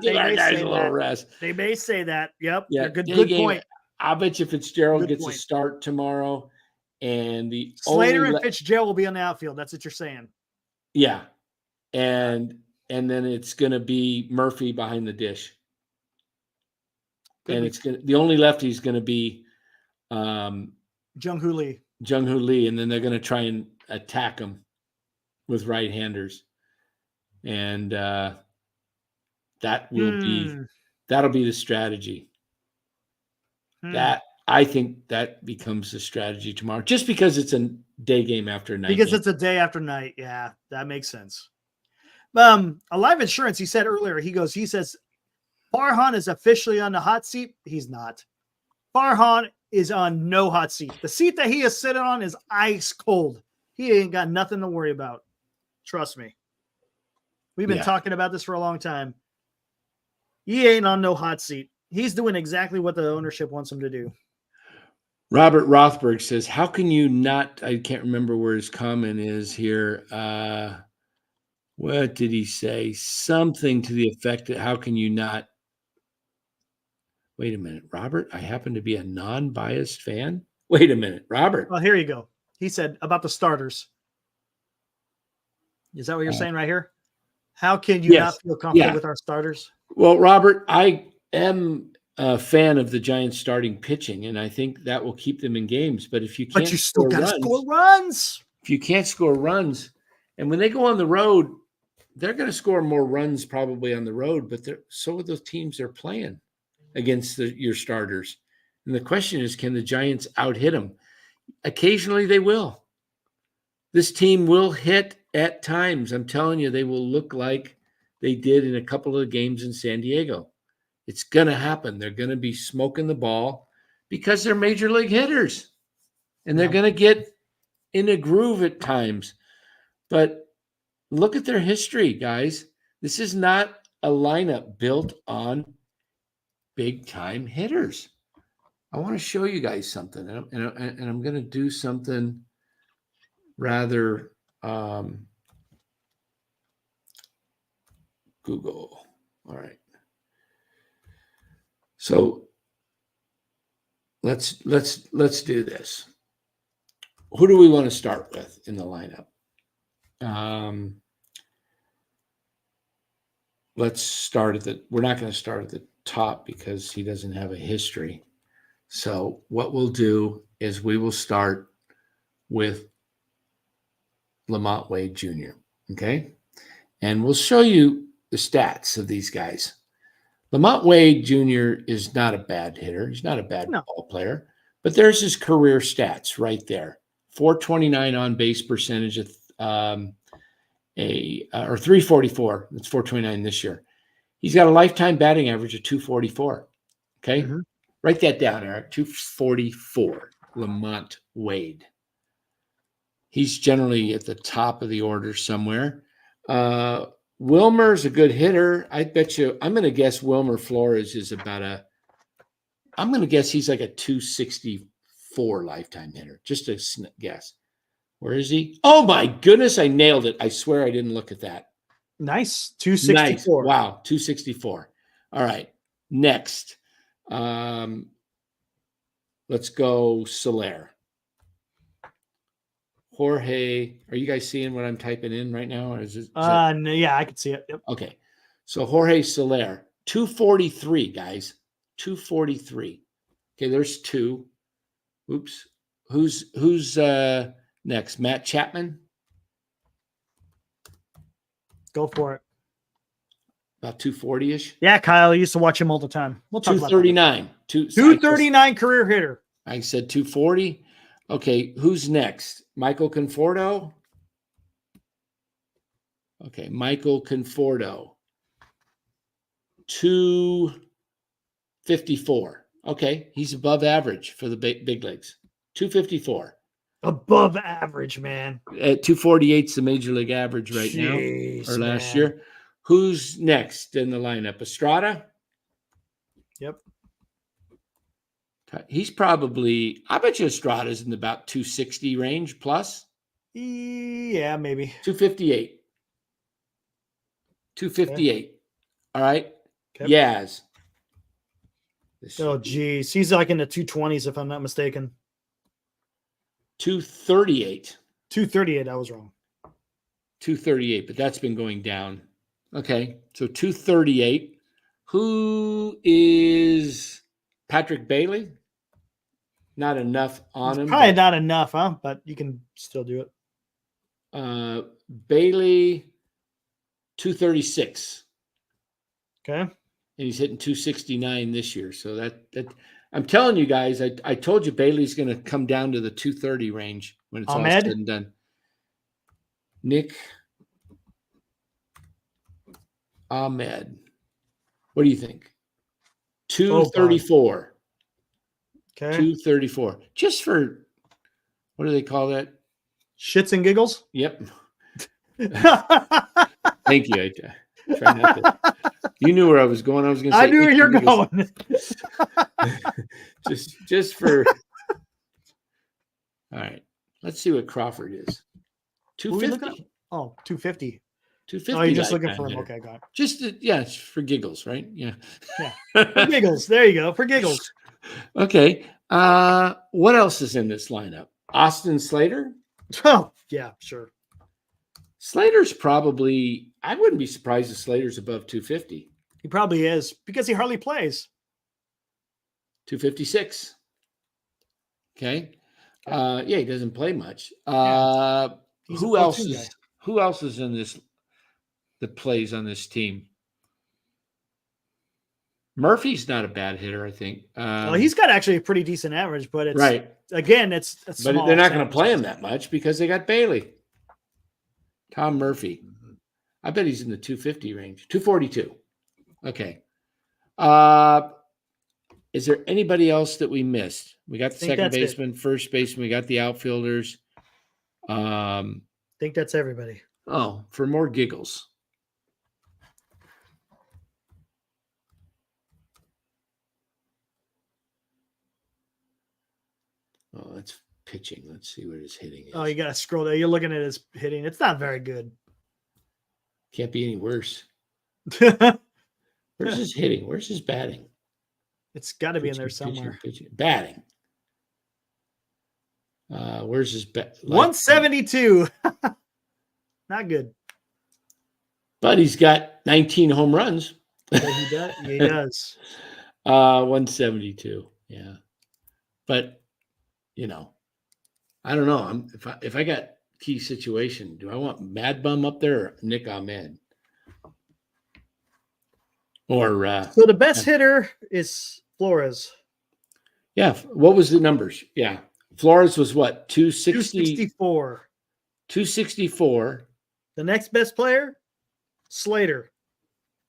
give our guys a little rest. They may say that. Yep. Yeah. Good point. I bet you Fitzgerald gets a start tomorrow. And the Slater and Fitzgerald will be on the outfield. That's what you're saying. Yeah. And then it's going to be Murphy behind the dish. The only lefty is going to be Jung-Hoo Lee. And then they're going to try and attack him with right-handers. And that'll be the strategy. That I think that becomes the strategy tomorrow, just because it's a day game after night. Because it's a day after night. Yeah, that makes sense. Alive Insurance, he said earlier, he says Farhan is officially on the hot seat. He's not. Farhan is on no hot seat. The seat that he is sitting on is ice cold. He ain't got nothing to worry about. Trust me. We've been talking about this for a long time. He ain't on no hot seat. He's doing exactly what the ownership wants him to do. Robert Rothberg says, how can you not, I can't remember where his comment is here. What did he say? Something to the effect that how can you not, wait a minute, Robert, I happen to be a non-biased fan. Wait a minute, Robert. Well, here you go. He said about the starters. Is that what you're saying right here? How can you not feel comfortable with our starters? Well, Robert, I am a fan of the Giants starting pitching, and I think that will keep them in games. But if you can't, you still got to score runs. If you can't score runs, and when they go on the road, they're going to score more runs probably on the road. But so are those teams they're playing against your starters. And the question is, can the Giants out-hit them? Occasionally, they will. This team will hit at times. I'm telling you, they will look like they did in a couple of games in San Diego. It's going to happen. They're going to be smoking the ball because they're major league hitters. And they're going to get in a groove at times. But look at their history, guys. This is not a lineup built on big-time hitters. I want to show you guys something. And I'm going to do something rather Google. All right. So let's do this. Who do we want to start with in the lineup? Let's start we're not going to start at the top because he doesn't have a history. So what we'll do is we will start with Lamont Wade Jr. Okay. And we'll show you the stats of these guys. Lamont Wade Jr. is not a bad hitter. He's not a bad ball player, but there's his career stats right there. 429 on base percentage or 344. That's 429 this year. He's got a lifetime batting average of 244. Okay. Mhm. Write that down, Eric. 244. Lamont Wade. He's generally at the top of the order somewhere. Wilmer's a good hitter. I bet you, I'm going to guess Wilmer Flores is I'm going to guess he's like a 264 lifetime hitter. Just a guess. Where is he? Oh my goodness, I nailed it. I swear I didn't look at that. Nice. Nice. 264. Wow, 264. All right. Next. Let's go Soler. Jorge, are you guys seeing what I'm typing in right now? Or is No, yeah, I can see it. Yep. okay. So Jorge Soler, 243, guys. 243. Okay, there's two. Oops. Who's next? Matt Chapman? Go for it. About 240-ish. Yeah, Kyle, I used to watch him all the time. We'll talk about that. 239. 239 career hitter. I said 240. Okay, who's next? Michael Conforto? Okay, Michael Conforto. 254. Okay, he's above average for the big leagues. 254. Above average, man. At 248 is the major league average right Jeez, now, or last man. year. Who's next in the lineup? Estrada? Yep. He's probably, I bet you Estrada's in about 260 range plus. Yeah, maybe. 258. 258. All right. Okay. Yaz. Oh, geez. He's like in the 220s, if I'm not mistaken. 238. 238. I was wrong. 238, but that's been going down. Okay. So 238. Who is Patrick Bailey? Not enough on him. Probably not enough, huh? But you can still do it. Bailey, 236. Okay. And he's hitting 269 this year. So that I'm telling you guys, I told you Bailey's going to come down to the 230 range when it's all said and done. Nick Ahmed. What do you think? 234. Okay. 234. Just for, what do they call that? Shits and giggles? Yep. Thank you. I try not to. You knew where I was going. I was going to say. I knew where you're going. just for. All right. Let's see what Crawford is. 250. Oh, 250. 250. Oh, you're just looking for him. Okay, got it. Just it's for giggles, right? Yeah. Yeah. For giggles. There you go. For giggles. Okay. What else is in this lineup? Austin Slater? Oh, yeah, sure. Slater's probably, I wouldn't be surprised if Slater's above 250. He probably is because he hardly plays. 256. Okay. Yeah, he doesn't play much. Who else is in this that plays on this team? Murphy's not a bad hitter, I think. Well, he's got actually a pretty decent average, but it's right. Again, it's but they're not going to play him that much because they got Bailey. Tom Murphy. I bet he's in the 250 range. 242. Okay. Is there anybody else that we missed? We got the second baseman, first baseman. We got the outfielders. I think that's everybody. Oh, for more giggles. Oh, that's pitching. Let's see what his hitting is. Oh, you got to scroll there. You're looking at his hitting. It's not very good. Can't be any worse. Where's his hitting? Where's his batting? It's got to be in there somewhere. Pitching. Batting. Where's his 172. Not good. But he's got 19 home runs. Yeah, he does. Yeah, he does. 172. Yeah. But I don't know. If I got key situation, do I want Mad Bum up there or Nick Ahmed? Or so the best hitter is Flores. Yeah. What was the numbers? Yeah. Flores was what? 260, 264. 264. The next best player, Slater,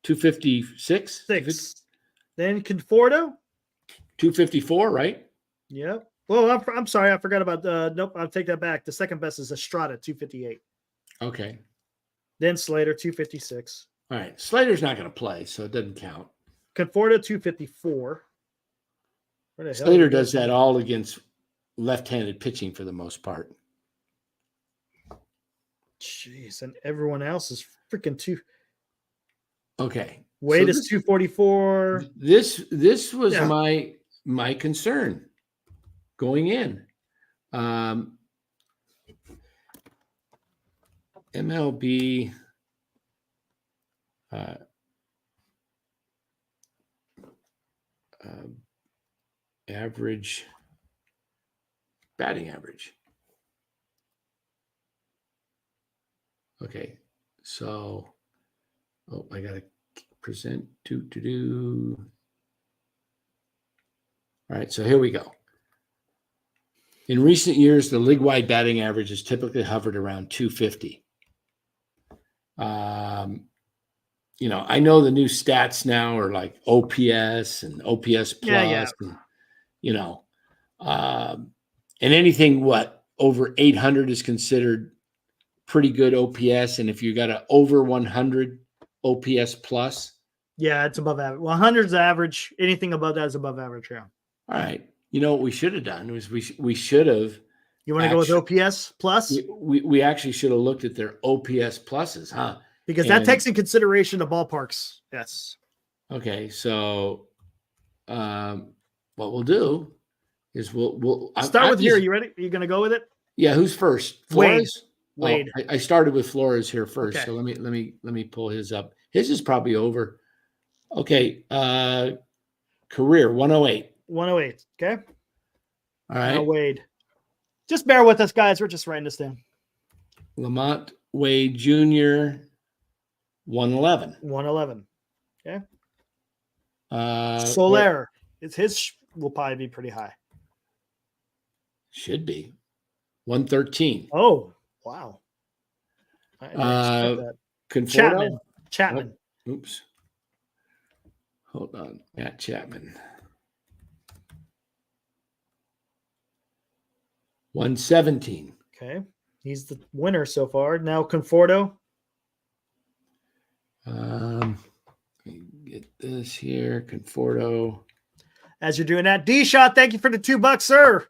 256? 6. Then Conforto. 254, right? Yep. Well, I'm sorry. I forgot about nope. I'll take that back. The second best is Estrada, 258. Okay. Then Slater, 256. All right. Slater's not going to play, so it doesn't count. Conforto, 254. Where the hell Slater did he go? does that all against left-handed pitching for the most part. Jeez, and everyone else is freaking two. Okay. Wade so is 244. This was Yeah. my concern going in. MLB average batting average. Okay, so I gotta present to. All right, so here we go. In recent years, the league-wide batting average has typically hovered around 250. I know the new stats now are like OPS and OPS plus, and anything over 800 is considered pretty good OPS, and if you got an over 100 OPS plus, yeah, it's above average. 100 is average. Anything above that is above average. Yeah. All right. You know what we should have done was we should have. You want to go with OPS plus? We actually should have looked at their OPS pluses, huh? Because that takes in consideration the ballparks. Yes. Okay, so what we'll do is we'll start with here. You ready? Are you going to go with it? Yeah. Who's first? Flores. Wade. I started with Flores here first, Okay. so let me pull his up. His is probably over. Okay. Career 108. 108. Okay. All right. Now Wade. Just bear with us, guys. We're just writing this down. Lamont Wade Jr. 111. 111. Okay. Soler. His will probably be pretty high. Should be 113. Oh, wow. I didn't expect that. Chapman. Oh, oops. Hold on. Matt Chapman. 117. Okay. He's the winner so far. Now Conforto. Get this here. Conforto. As you're doing that, D-Shot, thank you for the $2, sir.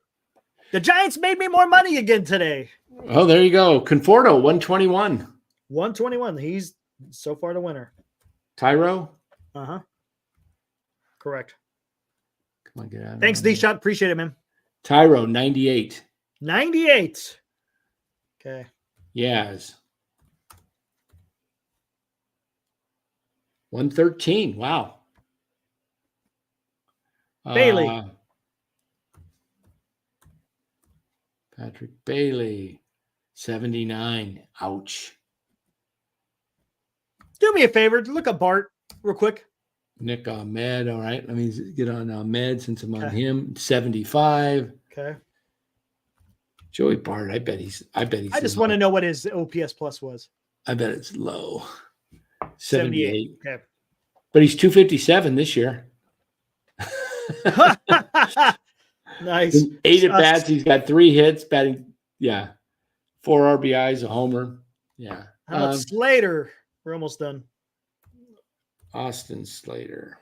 The Giants made me more money again today. Oh, there you go. Conforto, 121. 121. He's so far the winner. Tyro? Uh-huh. Correct. Come on, get out. Thanks, D-Shot. Appreciate it, man. Tyro, 98. 98. Okay. Yes. 113. Wow. Bailey. Patrick Bailey, 79. Ouch. Do me a favor. Look up Bart real quick. Nick Ahmed. All right. Let me get on Ahmed since I'm on him. 75. Okay. Joey Bart. I bet he's. I just want to know what his OPS plus was. I bet it's low. 78. Okay. But he's 257 this year. Nice. 8 at bats. He's got 3 hits, batting. Yeah. 4 RBIs, a homer. Yeah. How about Slater? We're almost done. Austin Slater.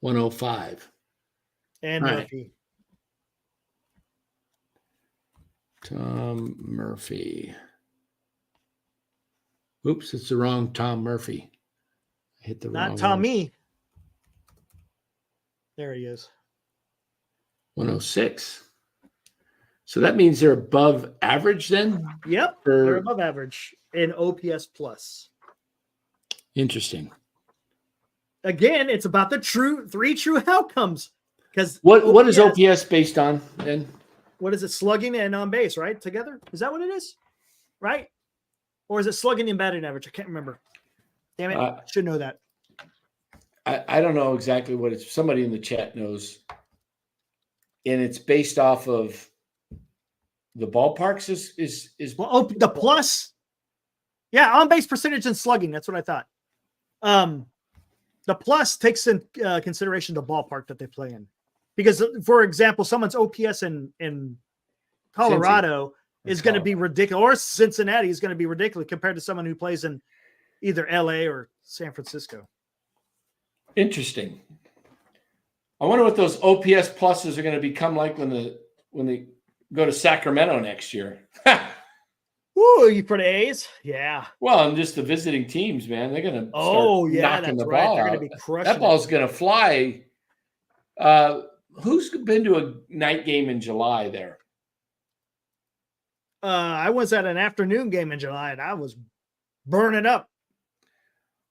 105. And Murphy. Tom Murphy. Oops, it's the wrong Tom Murphy. I hit the wrong one. Not Tommy. There he is. 106. So that means they're above average then? Yep. They're above average in OPS plus. Interesting. Again, it's about the three true outcomes. Because what is OPS based on then? What is it? Slugging and on base, right? Together? Is that what it is? Right? Or is it slugging and batting average? I can't remember. Damn it. I should know that. I don't know exactly what it's. Somebody in the chat knows. And it's based off of the ballparks is Well, the plus. Yeah, on base percentage and slugging. That's what I thought. The plus takes in consideration the ballpark that they play in, because, for example, someone's OPS in Colorado is going to be ridiculous, or Cincinnati is going to be ridiculous compared to someone who plays in either LA or San Francisco. Interesting. I wonder what those OPS pluses are going to become like when they go to Sacramento next year. Ooh, you for the A's? Yeah. Well, and just the visiting teams, man, they're going to knocking the right. ball They're out. going to be crushing. That ball's going to fly. Who's been to a night game in July there? I was at an afternoon game in July, and I was burning up.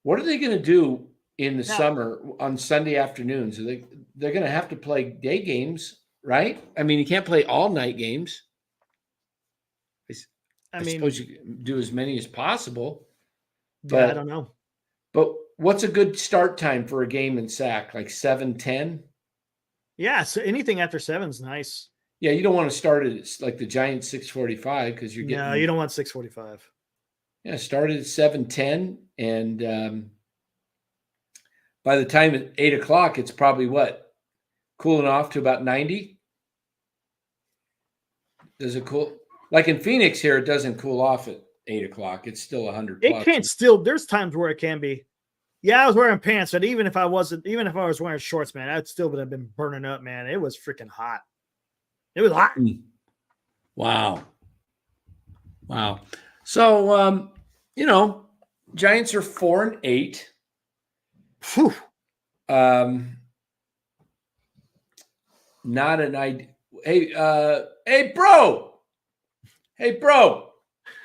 What are they going to do in the summer on Sunday afternoons? They're going to have to play day games, right? I mean, you can't play all night games. I suppose you do as many as possible. But I don't know. But what's a good start time for a game in SAC? Like 7:10? Yeah, so anything after 7 is nice. Yeah, you don't want to start it like the Giants 6:45 because you're getting. No, you don't want 6:45. Yeah, started at 7:10, and by the time at 8 o'clock, it's probably cooling off to about 90. Does it cool? Like in Phoenix here, it doesn't cool off at 8 o'clock. It's still 100. It can't still. There's times where it can be. Yeah, I was wearing pants, but even if I was wearing shorts, man, I'd still would have been burning up, man. It was freaking hot. It was hot. Wow. So, Giants are 4-8. Whew. Not an idea. Hey, bro,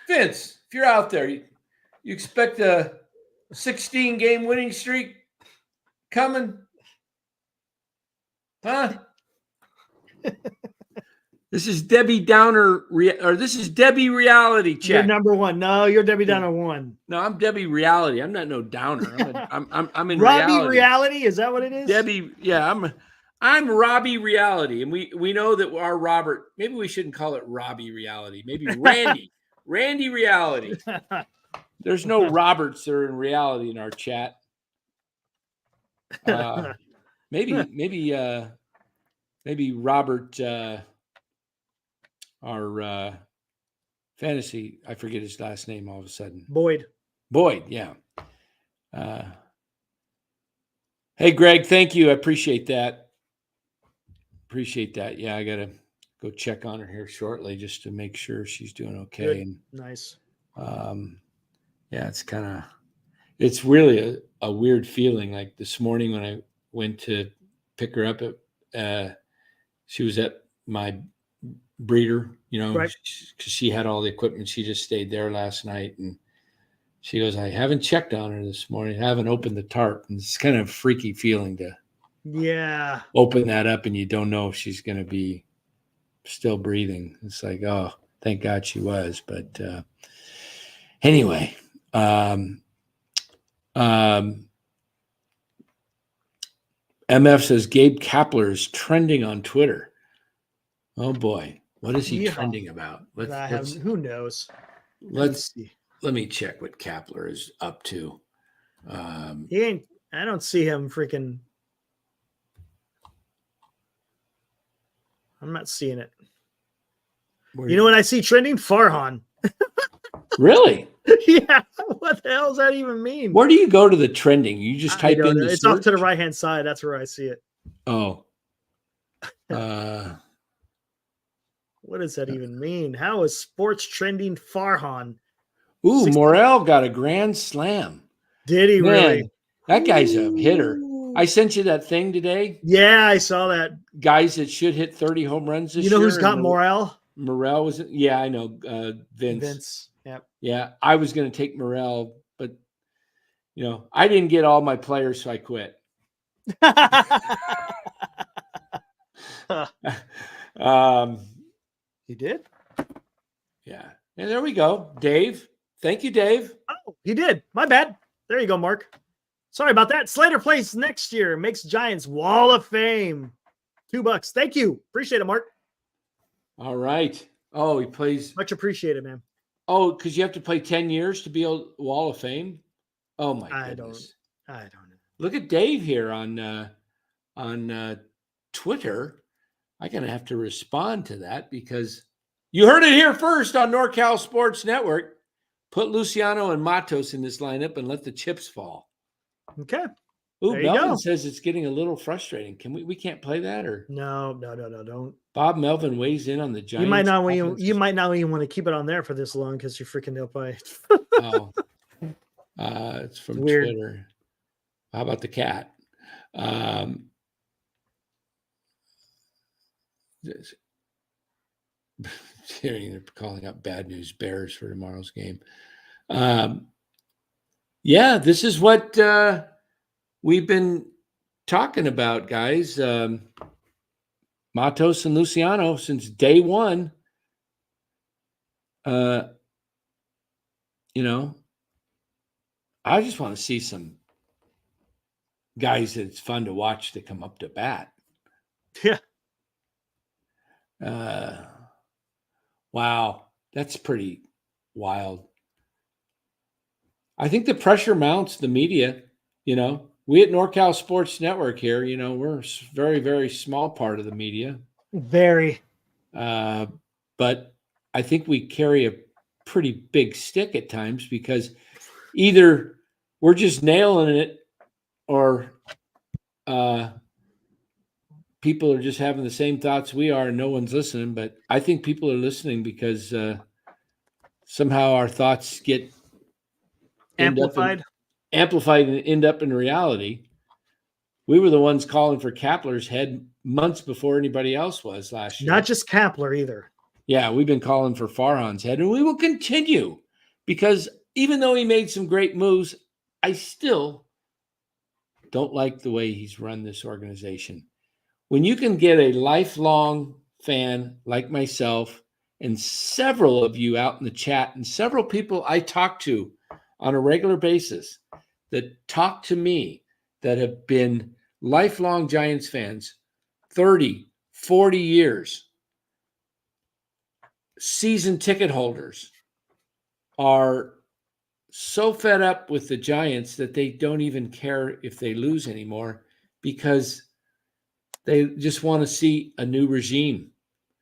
Vince, if you're out there, you expect a 16-game winning streak coming? Huh? This is Debbie Downer, or this is Debbie Reality Check. You're number one. No, you're Debbie Downer 1. No, I'm Debbie Reality. I'm not no Downer. I'm in Robbie Reality. Is that what it is? Debbie, yeah, I'm Robbie Reality, and we know that our Robert. Maybe we shouldn't call it Robbie Reality. Maybe Randy Reality. There's no Roberts that are in reality in our chat. Maybe Robert, our fantasy. I forget his last name all of a sudden. Boyd, yeah. Hey, Greg, thank you. I appreciate that. Yeah, I got to go check on her here shortly just to make sure she's doing okay. Good. And nice. Yeah, it's really a weird feeling. Like this morning when I went to pick her up she was at my breeder, right, because she had all the equipment. She just stayed there last night, and she goes, I haven't checked on her this morning. I haven't opened the tarp. And it's kind of a freaky feeling to open that up, and you don't know if she's going to be still breathing. It's like, oh, thank God she was. But anyway, MF says Gabe Kapler is trending on Twitter. Oh boy, what is he trending about? Who knows? Let me check what Kapler is up to. He ain't. I don't see him freaking. I'm not seeing it. You know what I see trending? Farhan. Really? Yeah. What the hell does that even mean? Where do you go to the trending? You just type in the It's search? off to the right hand side. That's where I see it. Oh. What does that even mean? How is sports trending Farhan? Ooh, 60. Morel got a grand slam. Did he really? That guy's a hitter. I sent you that thing today. Yeah, I saw that. Guys that should hit 30 home runs this year. You know who's got Morel? Morel was it? Yeah, I know. Vince. Yep. Yeah, I was going to take Morel, but I didn't get all my players, so I quit. He did? Yeah. And there we go. Dave. Thank you, Dave. Oh, he did. My bad. There you go, Mark. Sorry about that. Slater plays next year. Makes Giants Wall of Fame. $2. Thank you. Appreciate it, Mark. All right. Oh, he plays. Much appreciated, man. Oh, because you have to play 10 years to be a Wall of Fame. Oh my I goodness! don't know. Look at Dave here on Twitter. I'm gonna have to respond to that because you heard it here first on NorCal Sports Network. Put Luciano and Matos in this lineup and let the chips fall. Okay. Ooh, There you Melvin go. says it's getting a little frustrating. Can we can't play that or No, don't. Bob Melvin weighs in on the Giants. You might not even want to keep it on there for this long because you freaking they'll play. Oh, it's from Weird. Twitter. How about the cat? They're calling up bad news bears for tomorrow's game. Yeah, this is what we've been talking about, guys. Matos and Luciano since day one. You know, I just want to see some guys that it's fun to watch to come up to bat. Yeah. Wow, that's pretty wild. I think the pressure mounts the media. You know, we at NorCal Sports Network here, you know, we're a very, very small part of the media. Very. But I think we carry a pretty big stick at times because either we're just nailing it or people are just having the same thoughts we are and no one's listening. But I think people are listening because somehow our thoughts get Amplified and end up in reality. We were the ones calling for Kapler's head months before anybody else was last year. Not just Kapler either. Yeah, we've been calling for Farhan's head, and we will continue because even though he made some great moves, I still don't like the way he's run this organization. When you can get a lifelong fan like myself and several of you out in the chat and several people I talk to on a regular basis that talk to me that have been lifelong Giants fans, 30, 40 years, season ticket holders, are so fed up with the Giants that they don't even care if they lose anymore because they just want to see a new regime.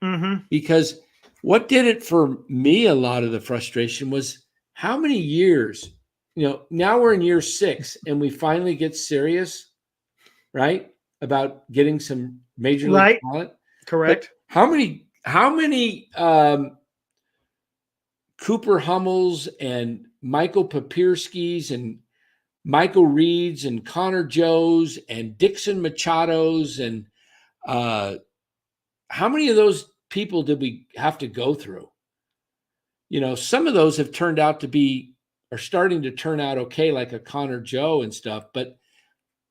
Mm-hmm. Because what did it for me, a lot of the frustration was how many years, you know, now we're in year 6 and we finally get serious, right? About getting some major league talent. Correct. But how many Cooper Hummels and Michael Papirskis and Michael Reeds and Connor Joes and Dixon Machados and how many of those people did we have to go through? You know, some of those have turned out to be, are starting to turn out okay, like a Connor Joe and stuff, but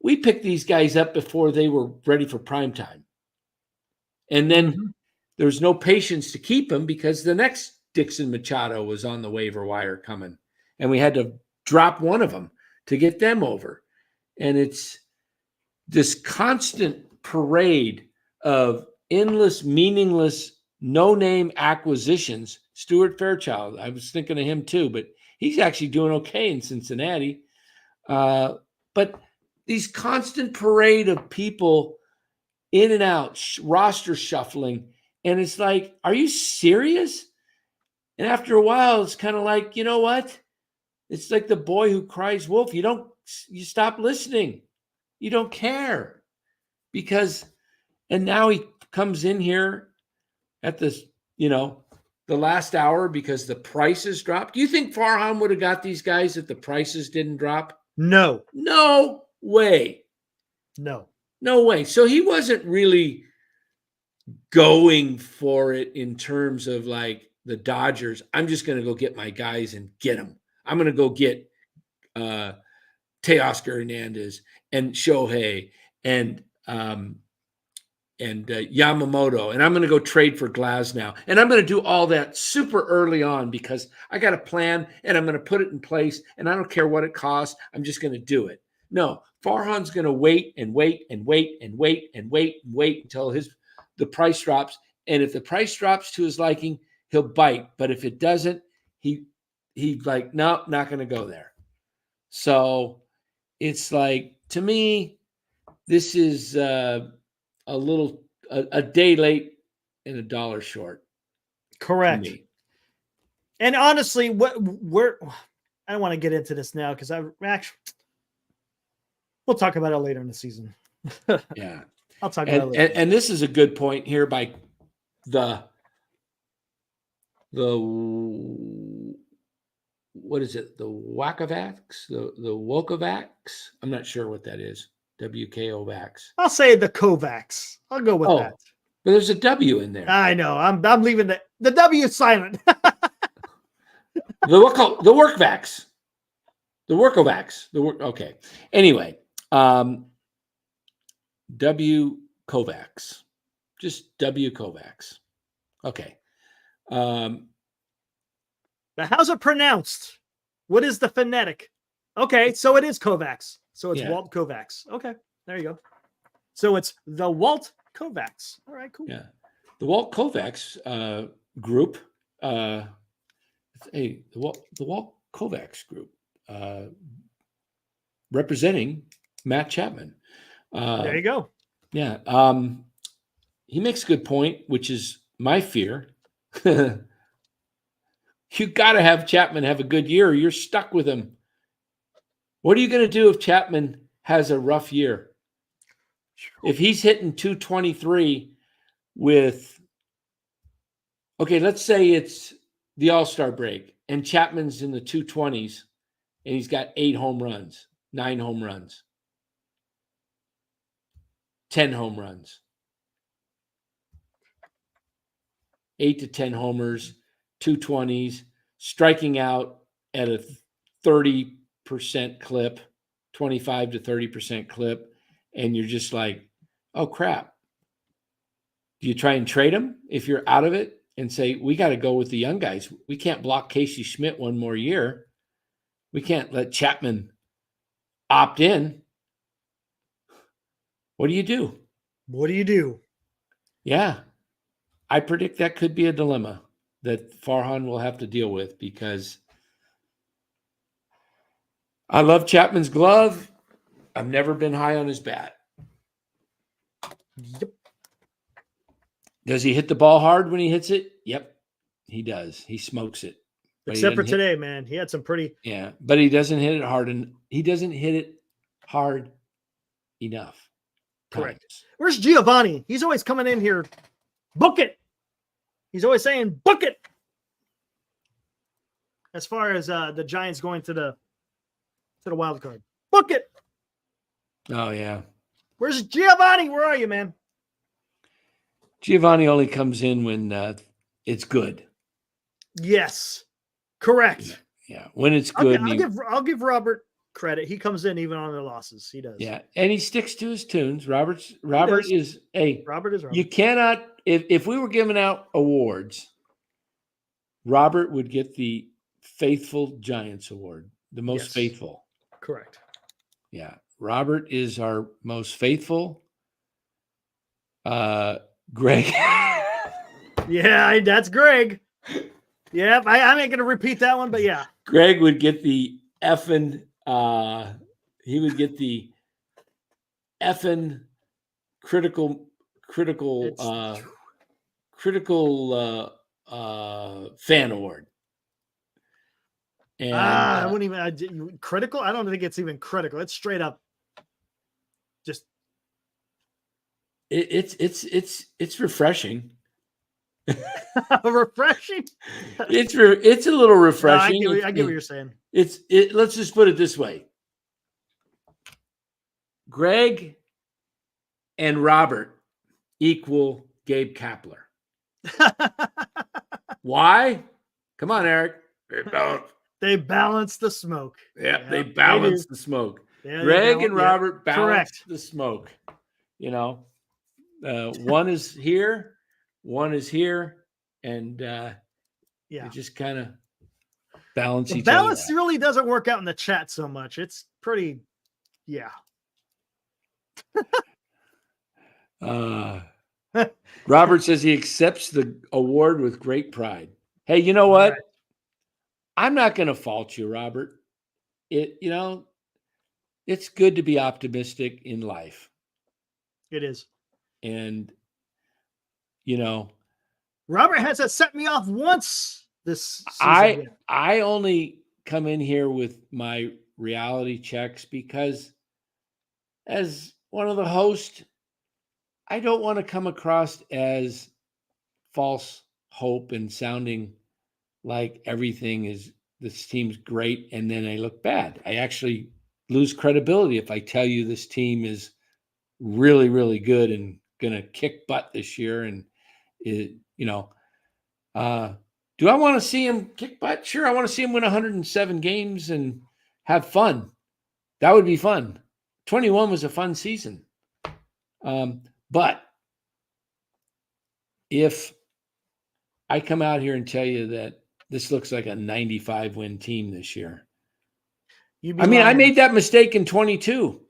we picked these guys up before they were ready for prime time. And then there's no patience to keep them because the next Dixon Machado was on the waiver wire coming, and we had to drop one of them to get them over. And it's this constant parade of endless, meaningless, no-name acquisitions. Stuart Fairchild, I was thinking of him too, but he's actually doing okay in Cincinnati. But these constant parade of people in and out, roster shuffling, and it's like, are you serious? And after a while, it's kind of like, you know what? It's like the boy who cries wolf. You stop listening. You don't care because, and now he comes in here at this, you know, the last hour because the prices dropped. Do you think Farhan would have got these guys if the prices didn't drop? No. No way. No. No way. So he wasn't really going for it in terms of like the Dodgers. I'm just going to go get my guys and get them. I'm going to go get Teoscar Hernandez and Shohei and Yamamoto, and I'm going to go trade for Glasnow. And I'm going to do all that super early on because I got a plan and I'm going to put it in place and I don't care what it costs. I'm just going to do it. No, Farhan's going to wait and wait and wait and wait and wait and wait until the price drops. And if the price drops to his liking, he'll bite. But if it doesn't, he's like, no, not going to go there. So it's like, to me, this is a day late and $1 short. Correct. And honestly, I don't want to get into this now because we'll talk about it later in the season. Yeah. I'll talk about it later. And this is a good point here by the what is it? The Wakavax, the Wokovax. I'm not sure what that is. WKOvax. I'll say the Kovacs. I'll go with that. But there's a W in there. I know. I'm leaving the W silent. The Workvax. The Workovax. Okay. Anyway, W Kovacs. Just W Kovacs. Okay. But how's it pronounced? What is the phonetic? Okay, so it is Kovacs. So it's Walt Kovacs. Okay, there you go. So it's the Walt Kovacs. All right, cool. Yeah. The Walt Kovacs group. The Walt Kovacs group representing Matt Chapman. There you go. Yeah. He makes a good point, which is my fear. You got to have Chapman have a good year or you're stuck with him. What are you going to do if Chapman has a rough year? If he's hitting 223 with, okay, let's say it's the All-Star break and Chapman's in the 220s and he's got 8 home runs, 9 home runs, 10 home runs, 8 to 10 homers, 220s, striking out at a 30% clip, 25 to 30% clip. And you're just like, oh, crap. Do you try and trade him if you're out of it and say, we got to go with the young guys? We can't block Casey Schmidt one more year. We can't let Chapman opt in. What do you do? What do you do? Yeah. I predict that could be a dilemma that Farhan will have to deal with because I love Chapman's glove. I've never been high on his bat. Yep. Does he hit the ball hard when he hits it? Yep, he does. He smokes it. Except for today, man. He had some pretty... Yeah, but he doesn't hit it hard, and he doesn't hit it hard enough. Correct. Times. Where's Giovanni? He's always coming in here. Book it. He's always saying, book it. As far as the Giants going to the wild card. Book it. Oh, yeah. Where's Giovanni? Where are you, man? Giovanni only comes in when it's good. Yes. Correct. Yeah. When it's good. I'll give Robert credit. He comes in even on the losses. He does. Yeah. And he sticks to his tunes. Robert is Robert. You cannot, if we were giving out awards, Robert would get the Faithful Giants Award, the most faithful. Correct. Yeah. Robert is our most faithful. Greg. Yeah, that's Greg. Yeah, I ain't going to repeat that one, but yeah. Greg would get the effing, critical fan award. And I wouldn't even critical. I don't think it's even critical. It's straight up. Just it's refreshing. Refreshing. It's a little refreshing. No, I get what you're saying. Let's just put it this way. Greg and Robert equal Gabe Kapler. Why? Come on, Eric. They balance the smoke. Yeah, they balance the smoke. Yeah, Greg and Robert balance the smoke. You know, one is here, one is here, and they just kind of balance each other. Balance really doesn't work out in the chat so much. It's pretty, Robert says he accepts the award with great pride. Hey, you know All what? right. I'm not going to fault you, Robert. It's good to be optimistic in life. It is. And, you know, Robert hasn't set me off once this season I yet. I only come in here with my reality checks because as one of the hosts, I don't want to come across as false hope and sounding like everything is this team's great and then I look bad. I actually lose credibility if I tell you this team is really, really good and going to kick butt this year. And, do I want to see him kick butt? Sure. I want to see him win 107 games and have fun. That would be fun. 21 was a fun season. But if I come out here and tell you that this looks like a 95 win team this year, I made that mistake in 22.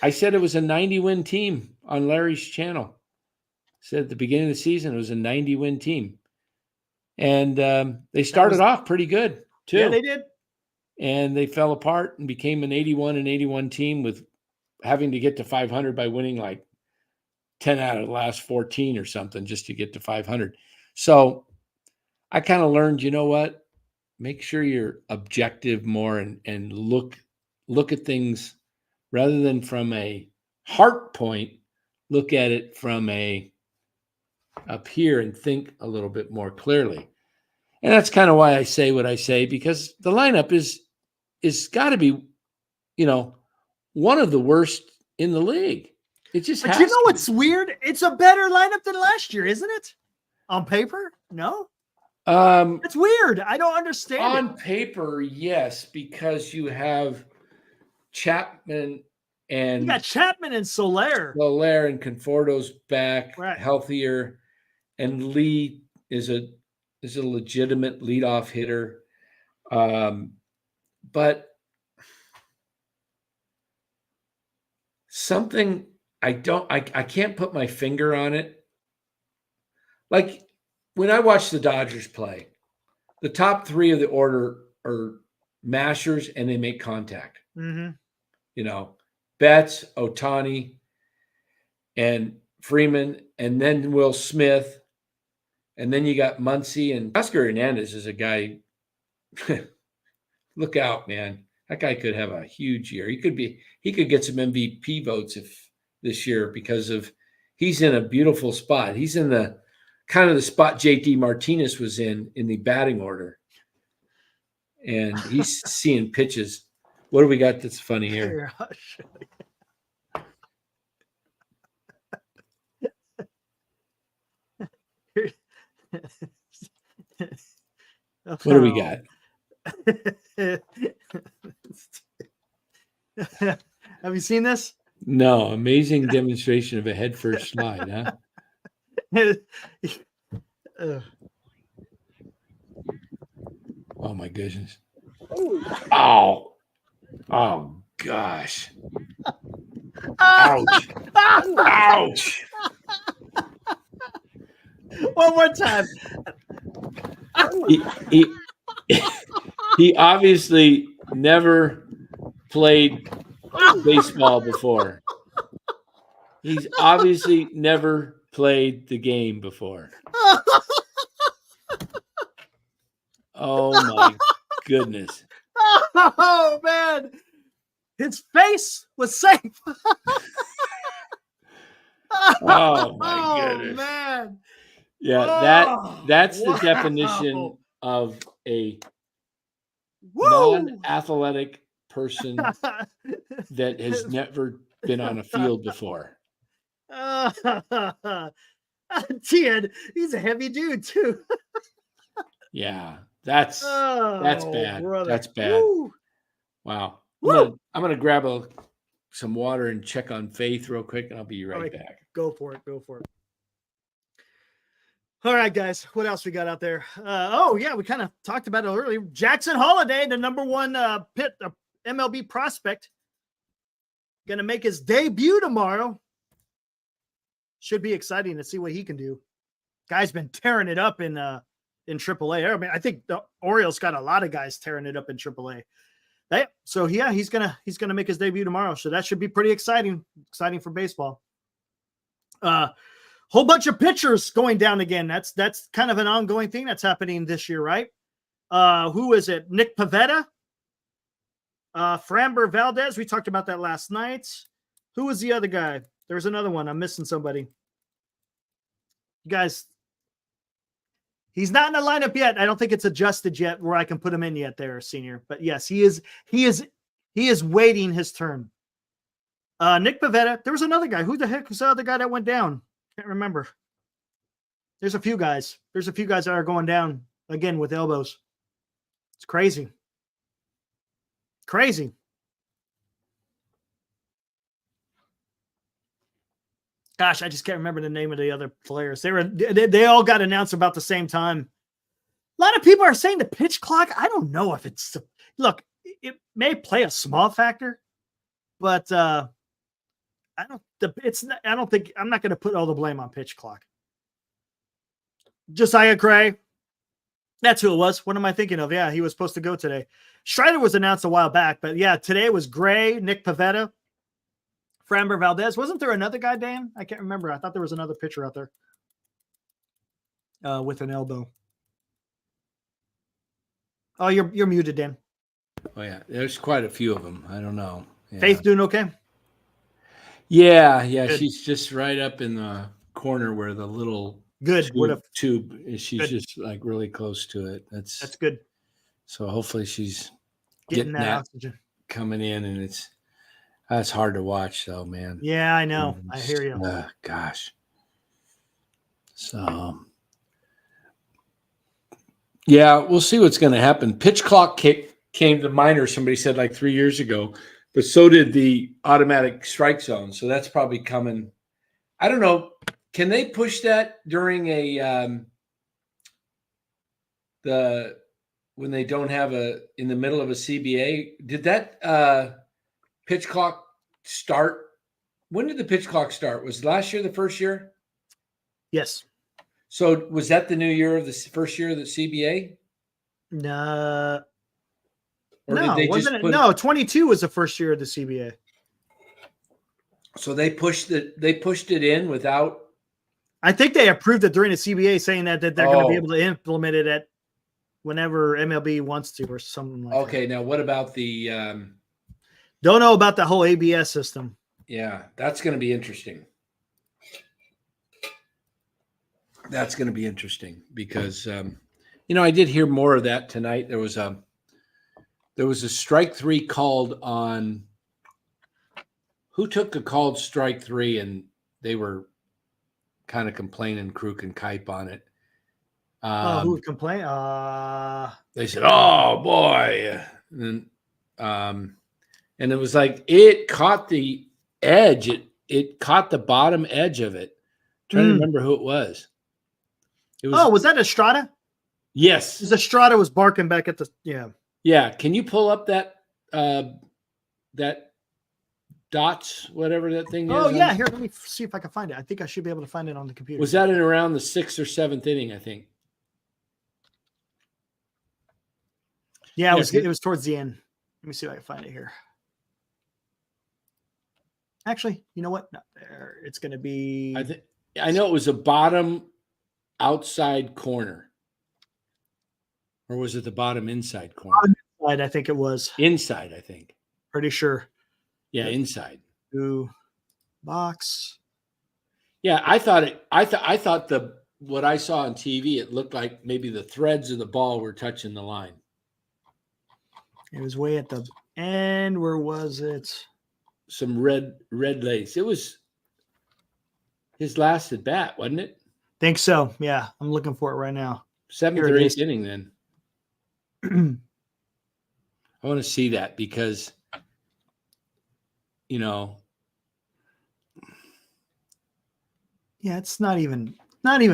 I said it was a 90 win team on Larry's channel. Said at the beginning of the season it was a 90 win team. And they started off pretty good, too. Yeah, they did. And they fell apart and became an 81 team with having to get to 500 by winning like 10 out of the last 14 or something just to get to 500. So I kind of learned, you know what? Make sure you're objective more and look at things rather than from a heart point, look at it from a up here and think a little bit more clearly. And that's kind of why I say what I say, because the lineup is got to be, one of the worst in the league. It just But has you know to what's be. weird? It's a better lineup than last year, isn't it? On paper? No. It's weird. I don't understand on paper, yes, because you have Chapman and You got Chapman and Soler. Soler and Conforto's back, Right. healthier, and Lee is a legitimate leadoff hitter. But something I can't put my finger on it. Like when I watch the Dodgers play, the top three of the order are mashers and they make contact. Mm-hmm. Betts, Ohtani, and Freeman, and then Will Smith. And then you got Muncy, and Oscar Hernandez is a guy. Look out, man. That guy could have a huge year. He could get some MVP votes this year because he's in a beautiful spot. He's in the kind of the spot JD Martinez was in the batting order. And he's seeing pitches. What do we got that's funny here? What do we got? Have you seen this? No. Amazing demonstration of a headfirst slide, huh? Oh my goodness. Oh gosh. Ouch. Ouch. One more time. He obviously never played baseball before. He's obviously never played the game before. Oh my goodness. Oh man. His face was safe. Oh my goodness. Man. Yeah, that's the definition of a non-athletic person that has never been on a field before. Tian, he's a heavy dude too. Yeah, that's bad. Brother. That's bad. Woo. Wow. I'm gonna grab some water and check on Faith real quick, and I'll be right back. Go for it. All right, guys. What else we got out there? We kind of talked about it earlier. Jackson Holiday, the number one MLB prospect, gonna make his debut tomorrow. Should be exciting to see what he can do. Guy's been tearing it up in in AAA. I mean, I think the Orioles got a lot of guys tearing it up in AAA. So yeah, he's gonna make his debut tomorrow. So that should be pretty exciting for baseball. Whole bunch of pitchers going down again. That's kind of an ongoing thing that's happening this year, right? Who is it? Nick Pivetta, Framber Valdez. We talked about that last night. Who was the other guy? There's another one. I'm missing somebody. You guys, he's not in the lineup yet. I don't think it's adjusted yet where I can put him in yet there, senior. But yes, he is waiting his turn. Nick Pivetta. There was another guy. Who the heck was the other guy that went down? Can't remember. There's a few guys. That are going down again with elbows. It's crazy. Crazy. Gosh, I just can't remember the name of the other players. They all got announced about the same time. A lot of people are saying the pitch clock. I don't know if it's look. It may play a small factor, but I'm not going to put all the blame on pitch clock. Josiah Gray. That's who it was. What am I thinking of? Yeah, he was supposed to go today. Strider was announced a while back, but yeah, today was Gray, Nick Pivetta, Framber Valdez. Wasn't there another guy, Dan? I can't remember. I thought there was another pitcher out there with an elbow. Oh, you're muted, Dan. Oh yeah, there's quite a few of them. I don't know. Yeah. Faith doing okay? Yeah. Good. She's just right up in the corner where the little tube is. She's just like really close to it. That's good. So hopefully she's getting that oxygen coming in, and that's hard to watch, though, man. Yeah, I know. I hear you. Gosh. So, yeah, we'll see what's going to happen. Pitch clock came to minors, somebody said like 3 years ago, but so did the automatic strike zone. So that's probably coming. I don't know. Can they push that during when they don't have in the middle of a CBA? Did that pitch clock start? When did the pitch clock start? Was last year the first year? Yes. So was that the new year of the first year of the CBA? No. Or no, did they wasn't it? No, 22 was the first year of the CBA. So they pushed it in without. I think they approved it during the CBA, saying that they're going to be able to implement it at whenever MLB wants to, or something like that. Okay, now what about the? Don't know about the whole ABS system. Yeah, that's going to be interesting. That's going to be interesting because I did hear more of that tonight. There was a strike three called on. Who took a called strike three, and they were kind of complaining, Kruk and Kipe on it. Who would complain? They said, "Oh boy," and it was like it caught the edge. It caught the bottom edge of it. I'm trying to remember who it was. Was that Estrada? Yes, because Estrada was barking back at the Yeah. Can you pull up that dots, whatever that thing is? Oh yeah, here, let me see if I can find it. I think I should be able to find it on the computer. Was that in around the 6th or 7th inning? I think. Yeah, it was towards the end. Let me see if I can find it here. Actually, you know what? Not there. It's going to be. I know it was a bottom outside corner. Or was it the bottom inside corner? Inside, I think it was. Inside, I think. Pretty sure. Yeah, inside. Ooh, box. Yeah, I thought what I saw on TV, it looked like maybe the threads of the ball were touching the line. It was way at the end. Where was it? Some red lace. It was his last at bat, wasn't it? Think so. Yeah, I'm looking for it right now. 7th or 8th inning then. I want to see that because, yeah, it's not even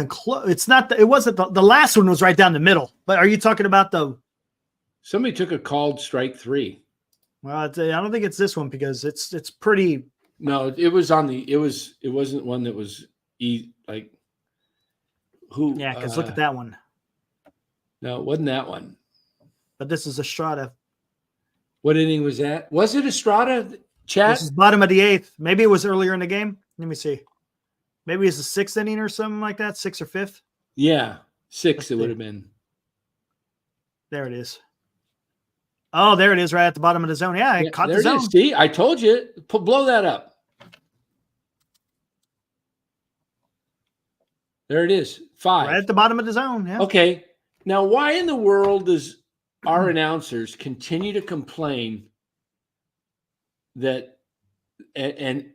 close. It's not. It wasn't the last one was right down the middle. But are you talking about somebody took a called strike three? Well, I don't think it's this one because it's pretty. No, it was on the. It wasn't one that was like who. Yeah, because look at that one. No, it wasn't that one. But this is Estrada. What inning was that? Was it Estrada, chat? This is bottom of the 8th. Maybe it was earlier in the game. Let me see. Maybe it's the 6th inning or something like that. 6th or 5th. Yeah, 6 Let's it would see. have been. There it is. Oh, there it is, right at the bottom of the zone. Yeah, I caught there the it zone. is. See, I told you. Blow that up. There it is. 5. Right at the bottom of the zone. Yeah. Okay. Now, why in the world does our announcers continue to complain that and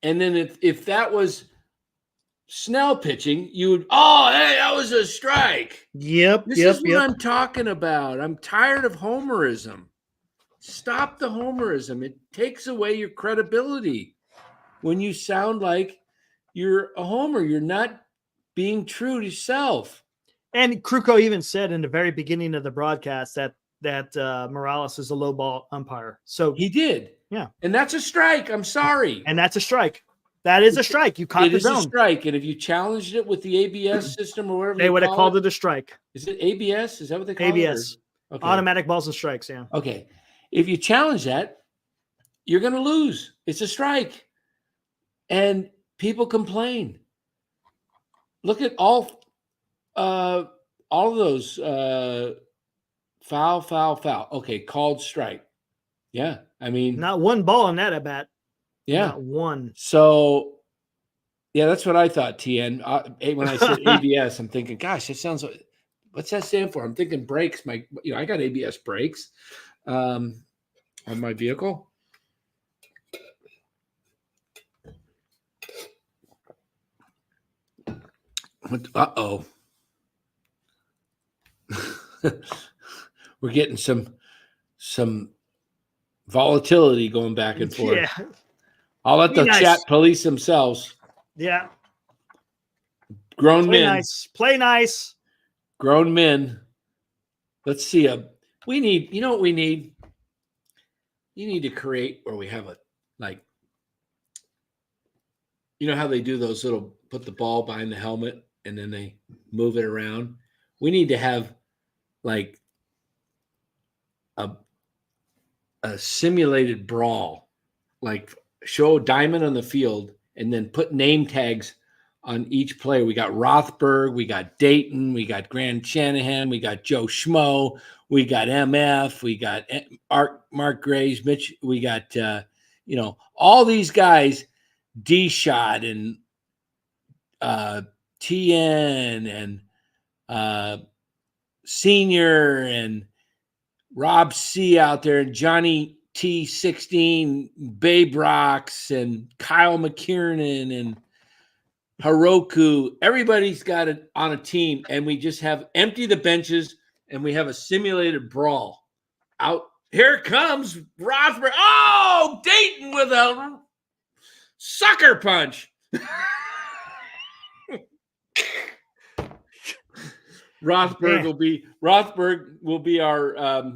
then if that was Snell pitching, you would, hey, that was a strike. Yep. This is what I'm talking about. I'm tired of homerism. Stop the homerism. It takes away your credibility when you sound like you're a homer. You're not being true to yourself. And Kruko even said in the very beginning of the broadcast that Morales is a low ball umpire. So he did. Yeah. And that's a strike. I'm sorry. And that's a strike. That is a strike. You caught the zone. It is a strike. And if you challenged it with the ABS system or whatever they would have called it a strike. Is it ABS? Is that what they call ABS. it? Okay. Automatic balls and strikes, yeah. Okay. If you challenge that, you're going to lose. It's a strike. And people complain. Look at all of those foul. Okay, called strike. Yeah, I mean, not one ball in that at bat. Yeah, not one. So, yeah, that's what I thought. TN. When I said ABS, I'm thinking, gosh, that sounds. What's that stand for? I'm thinking brakes. I got ABS brakes on my vehicle. Uh-oh. We're getting some volatility going back and forth. Yeah. I'll let the chat police themselves. Yeah. Grown Play men. Nice. Play nice. Grown men. Let's see. We need, you know what we need? You need to create where we have you know how they do those little, put the ball behind the helmet and then they move it around. We need to have a simulated brawl, show a diamond on the field and then put name tags on each player. We got Rothberg, we got Dayton, we got Grant Shanahan, we got Joe Schmo, we got MF, we got Mark Graves, Mitch, we got all these guys, D-Shot and TN and Senior and Rob C out there and Johnny T16, Babe Rocks and Kyle McKiernan and Hiroku. Everybody's got it on a team, and we just have empty the benches and we have a simulated brawl. Out here comes Rothberg. Oh, Dayton with a sucker punch. Rothberg will be our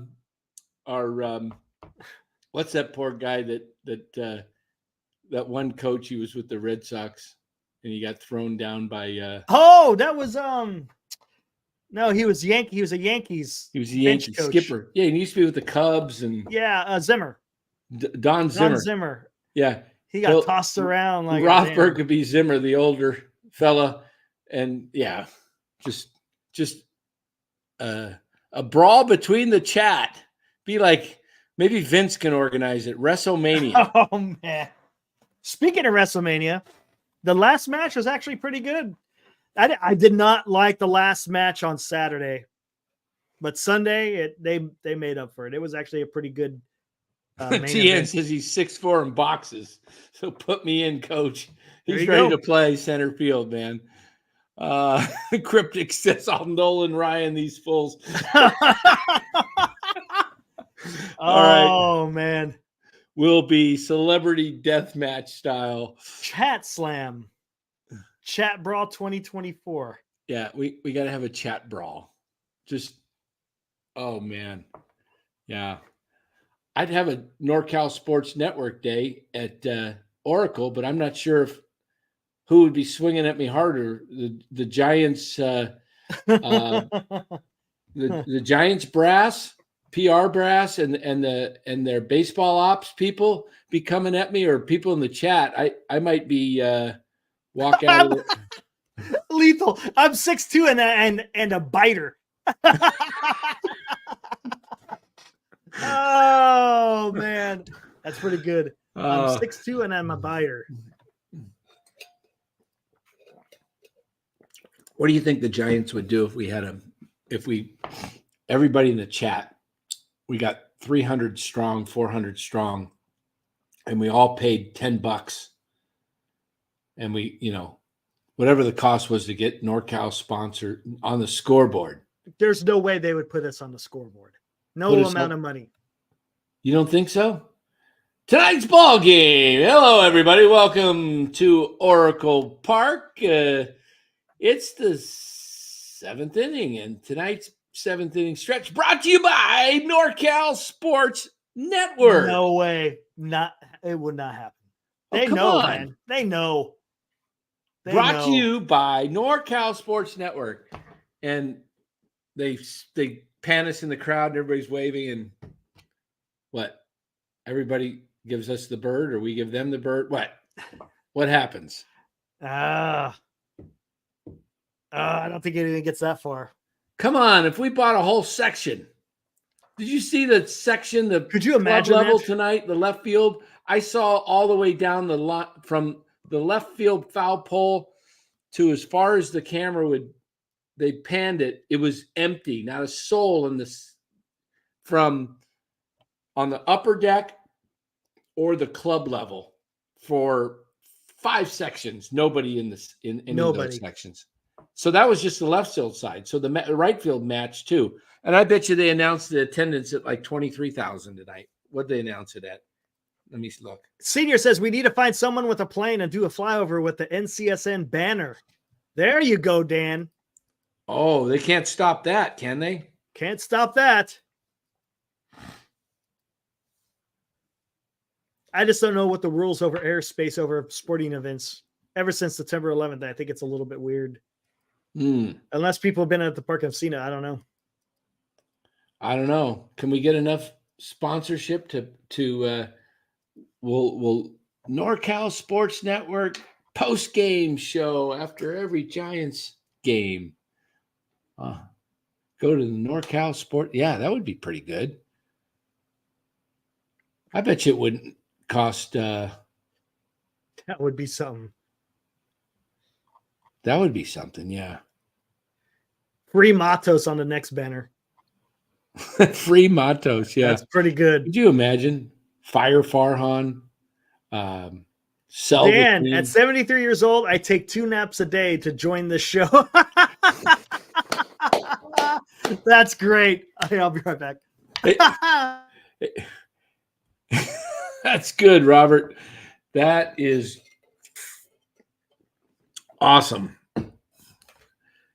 what's that poor guy that one coach, he was with the Red Sox and he got thrown down by that was no, he was Yankee. He was a Yankees. He was a Yankee skipper. Yeah, he used to be with the Cubs and Zimmer. Don Zimmer. Don Zimmer. Yeah. He got tossed around like Rothberg could be Zimmer, the older fella. And yeah, just a brawl between the chat. Be like, maybe Vince can organize it. WrestleMania. Oh man. Speaking of WrestleMania, the last match was actually pretty good. I did not like the last match on Saturday, but Sunday they made up for it. It was actually a pretty good main TN event. says he's 6'4" and boxes. So put me in, coach. He's ready to play center field, man. Cryptic says, I'll Nolan Ryan these fools. Oh, right. Man. Will be celebrity deathmatch style. Chat slam. Chat brawl 2024. Yeah, we got to have a chat brawl. Oh, man. Yeah. I'd have a NorCal Sports Network day at Oracle, but I'm not sure who would be swinging at me harder, the Giants the Giants brass, PR brass, and their baseball ops people be coming at me, or people in the chat. I might be walk out of it. Lethal. I'm 6'2" and a biter. Oh man, that's pretty good. I'm 6'2" and I'm a biter. What do you think the Giants would do if everybody in the chat, we got 300 strong, 400 strong, and we all paid $10, and we, whatever the cost was to get NorCal sponsored on the scoreboard. There's no way they would put us on the scoreboard. No amount of money. You don't think so? Tonight's ball game. Hello, everybody. Welcome to Oracle Park. It's the 7th inning, and tonight's 7th inning stretch brought to you by NorCal Sports Network. No way. It would not happen. They know, man. They know. Brought to you by NorCal Sports Network. And they pan us in the crowd and everybody's waving, and what? Everybody gives us the bird, or we give them the bird? What happens? I don't think anything gets that far. Come on, if we bought a whole section. Did you see the section, could you imagine level that? Tonight, the left field? I saw all the way down the lot from the left field foul pole to as far as the camera they panned it. It was empty, not a soul in this from on the upper deck or the club level for 5 sections. Nobody in any of those sections. So that was just the left field side. So the right field matched too. And I bet you they announced the attendance at like 23,000 tonight. What'd they announce it at? Let me look. Senior says we need to find someone with a plane and do a flyover with the NCSN banner. There you go, Dan. Oh, they can't stop that, can they? Can't stop that. I just don't know what the rules over airspace over sporting events. Ever since September 11th, I think it's a little bit weird. Unless people have been at the park and seen it, I don't know. Can we get enough sponsorship to will NorCal Sports Network post-game show after every Giants game? Go to the NorCal Sport. Yeah, that would be pretty good. I bet you it wouldn't cost. That would be something. That would be something, yeah. Free Matos on the next banner. Free Matos, yeah. That's pretty good. Could you imagine? Fire Farhan. Dan, at 73 years old, I take 2 naps a day to join the show. That's great. I'll be right back. That's good, Robert. That is awesome.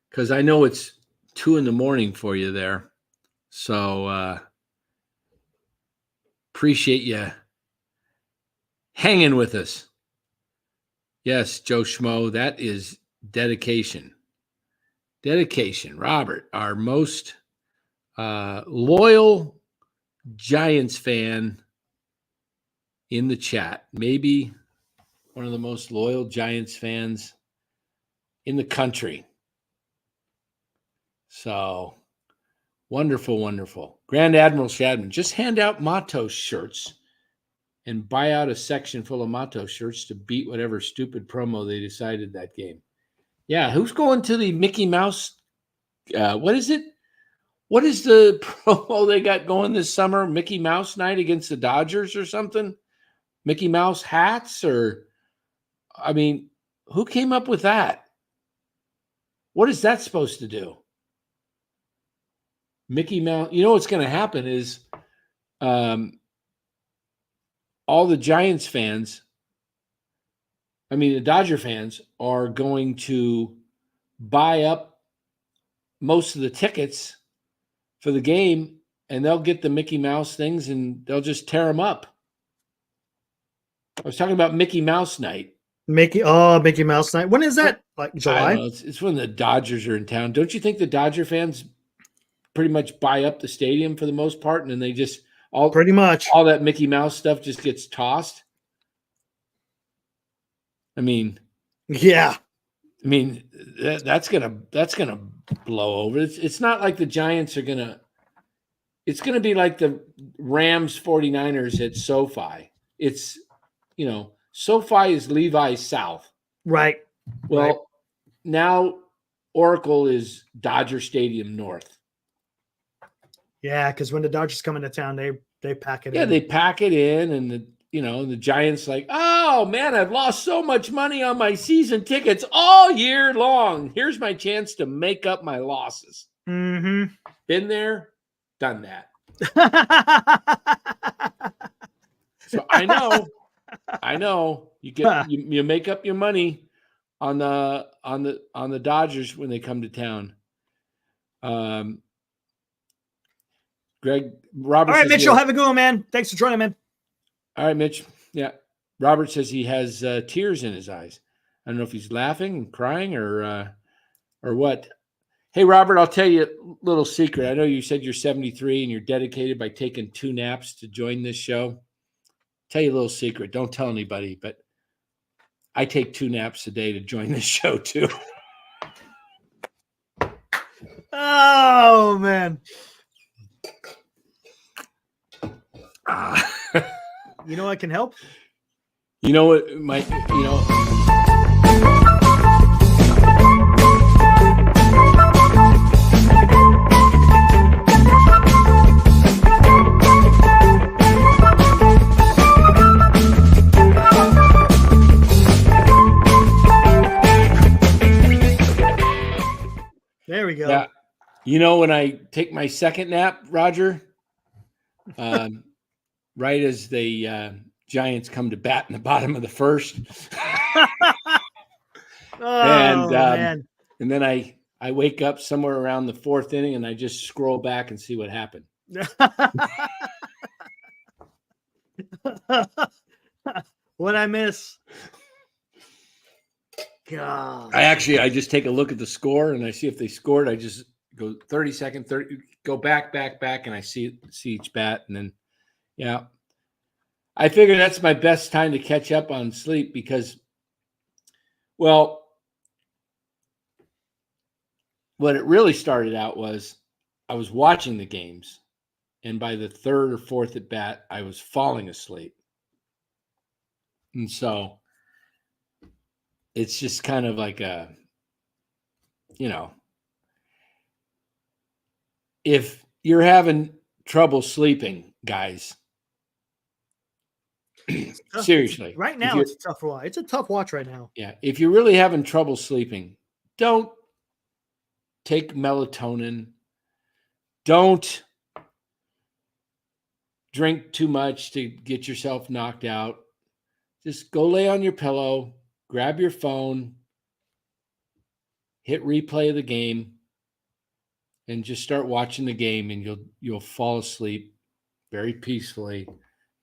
Because I know it's 2 a.m. for you there. So appreciate you hanging with us. Yes, Joe Schmo, that is dedication. Dedication. Robert, our most loyal Giants fan in the chat. Maybe one of the most loyal Giants fans in the country. So wonderful, wonderful. Grand Admiral Shadman, just hand out Matos shirts and buy out a section full of Matos shirts to beat whatever stupid promo they decided that game. Yeah, who's going to the Mickey Mouse? What is it? What is the promo they got going this summer? Mickey Mouse night against the Dodgers or something? Mickey Mouse hats? Who came up with that? What is that supposed to do? Mickey Mouse. You know what's going to happen is all the Giants fans, the Dodger fans are going to buy up most of the tickets for the game, and they'll get the Mickey Mouse things and they'll just tear them up. I was talking about Mickey Mouse night. Mickey Mouse night. When is that? Like July? I don't know. It's when the Dodgers are in town. Don't you think the Dodger fans pretty much buy up the stadium for the most part, and then they just Pretty much. all that Mickey Mouse stuff just gets tossed. I mean, Yeah. that's gonna blow over. It's not like the Giants are gonna. It's gonna be like the Rams 49ers at SoFi. It's SoFi is Levi's South. Right. Well, Right. now Oracle is Dodger Stadium North. Yeah, because when the Dodgers come into town, they pack it in. Yeah, they pack it in, and the Giants like, oh man, I've lost so much money on my season tickets all year long. Here's my chance to make up my losses. Mm-hmm. Been there, done that. So I know you make up your money on the Dodgers when they come to town. Robert. All right, says Mitchell, have a good one, man. Thanks for joining, man. All right, Mitch. Yeah. Robert says he has tears in his eyes. I don't know if he's laughing and crying or what. Hey, Robert, I'll tell you a little secret. I know you said you're 73 and you're dedicated by taking 2 naps to join this show. Tell you a little secret. Don't tell anybody, but I take 2 naps a day to join this show too. Oh, man. You know what can help? You know what? There we go. Yeah. When I take my second nap, Roger, right as the Giants come to bat in the bottom of the first. Man. And then I wake up somewhere around the 4th inning and I just scroll back and see what happened. What I miss? God. I just take a look at the score and I see if they scored. I just go 30 go back, and I see each bat. And then, yeah, I figure that's my best time to catch up on sleep because, well, what it really started out was I was watching the games, and by the 3rd or 4th at bat, I was falling asleep. And so it's just kind of like if you're having trouble sleeping, guys, seriously. Right now, it's a tough watch. It's a tough watch right now. Yeah. If you're really having trouble sleeping, don't take melatonin. Don't drink too much to get yourself knocked out. Just go lay on your pillow, grab your phone, hit replay of the game, and just start watching the game, and you'll fall asleep very peacefully.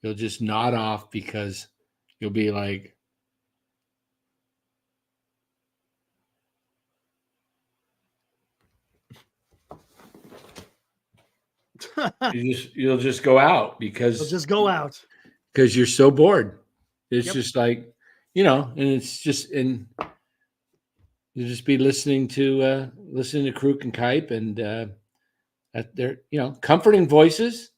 You'll just nod off because you'll be like, you'll just go out because You'll just go out because you're so bored. It's Yep. just like, and it's just, and you'll just be listening to Kruk and Kipe and at their, comforting voices.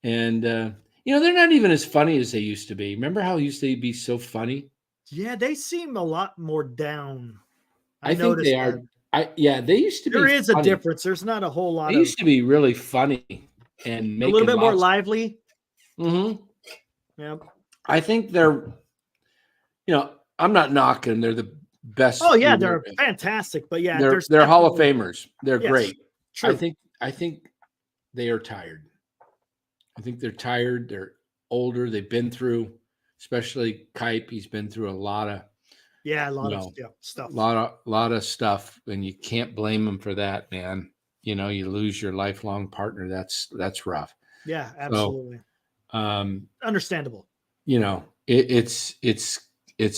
And, they're not even as funny as they used to be. Remember how used to be so funny? Yeah, they seem a lot more down. I think they are. They used to be. There is a funny. difference. There's not a whole lot. They used to be really funny and a little bit more lively. Mm-hmm. Yeah. I think they're, I'm not knocking. They're the best. Oh yeah, they're fantastic. But yeah, they're Hall of Famers. They're great. True. I think they are tired. I think they're tired. They're older. They've been through, especially Kipe. He's been through a lot of stuff. A lot of stuff, and you can't blame them for that, man. You lose your lifelong partner. That's rough. Yeah, absolutely. So, understandable. It's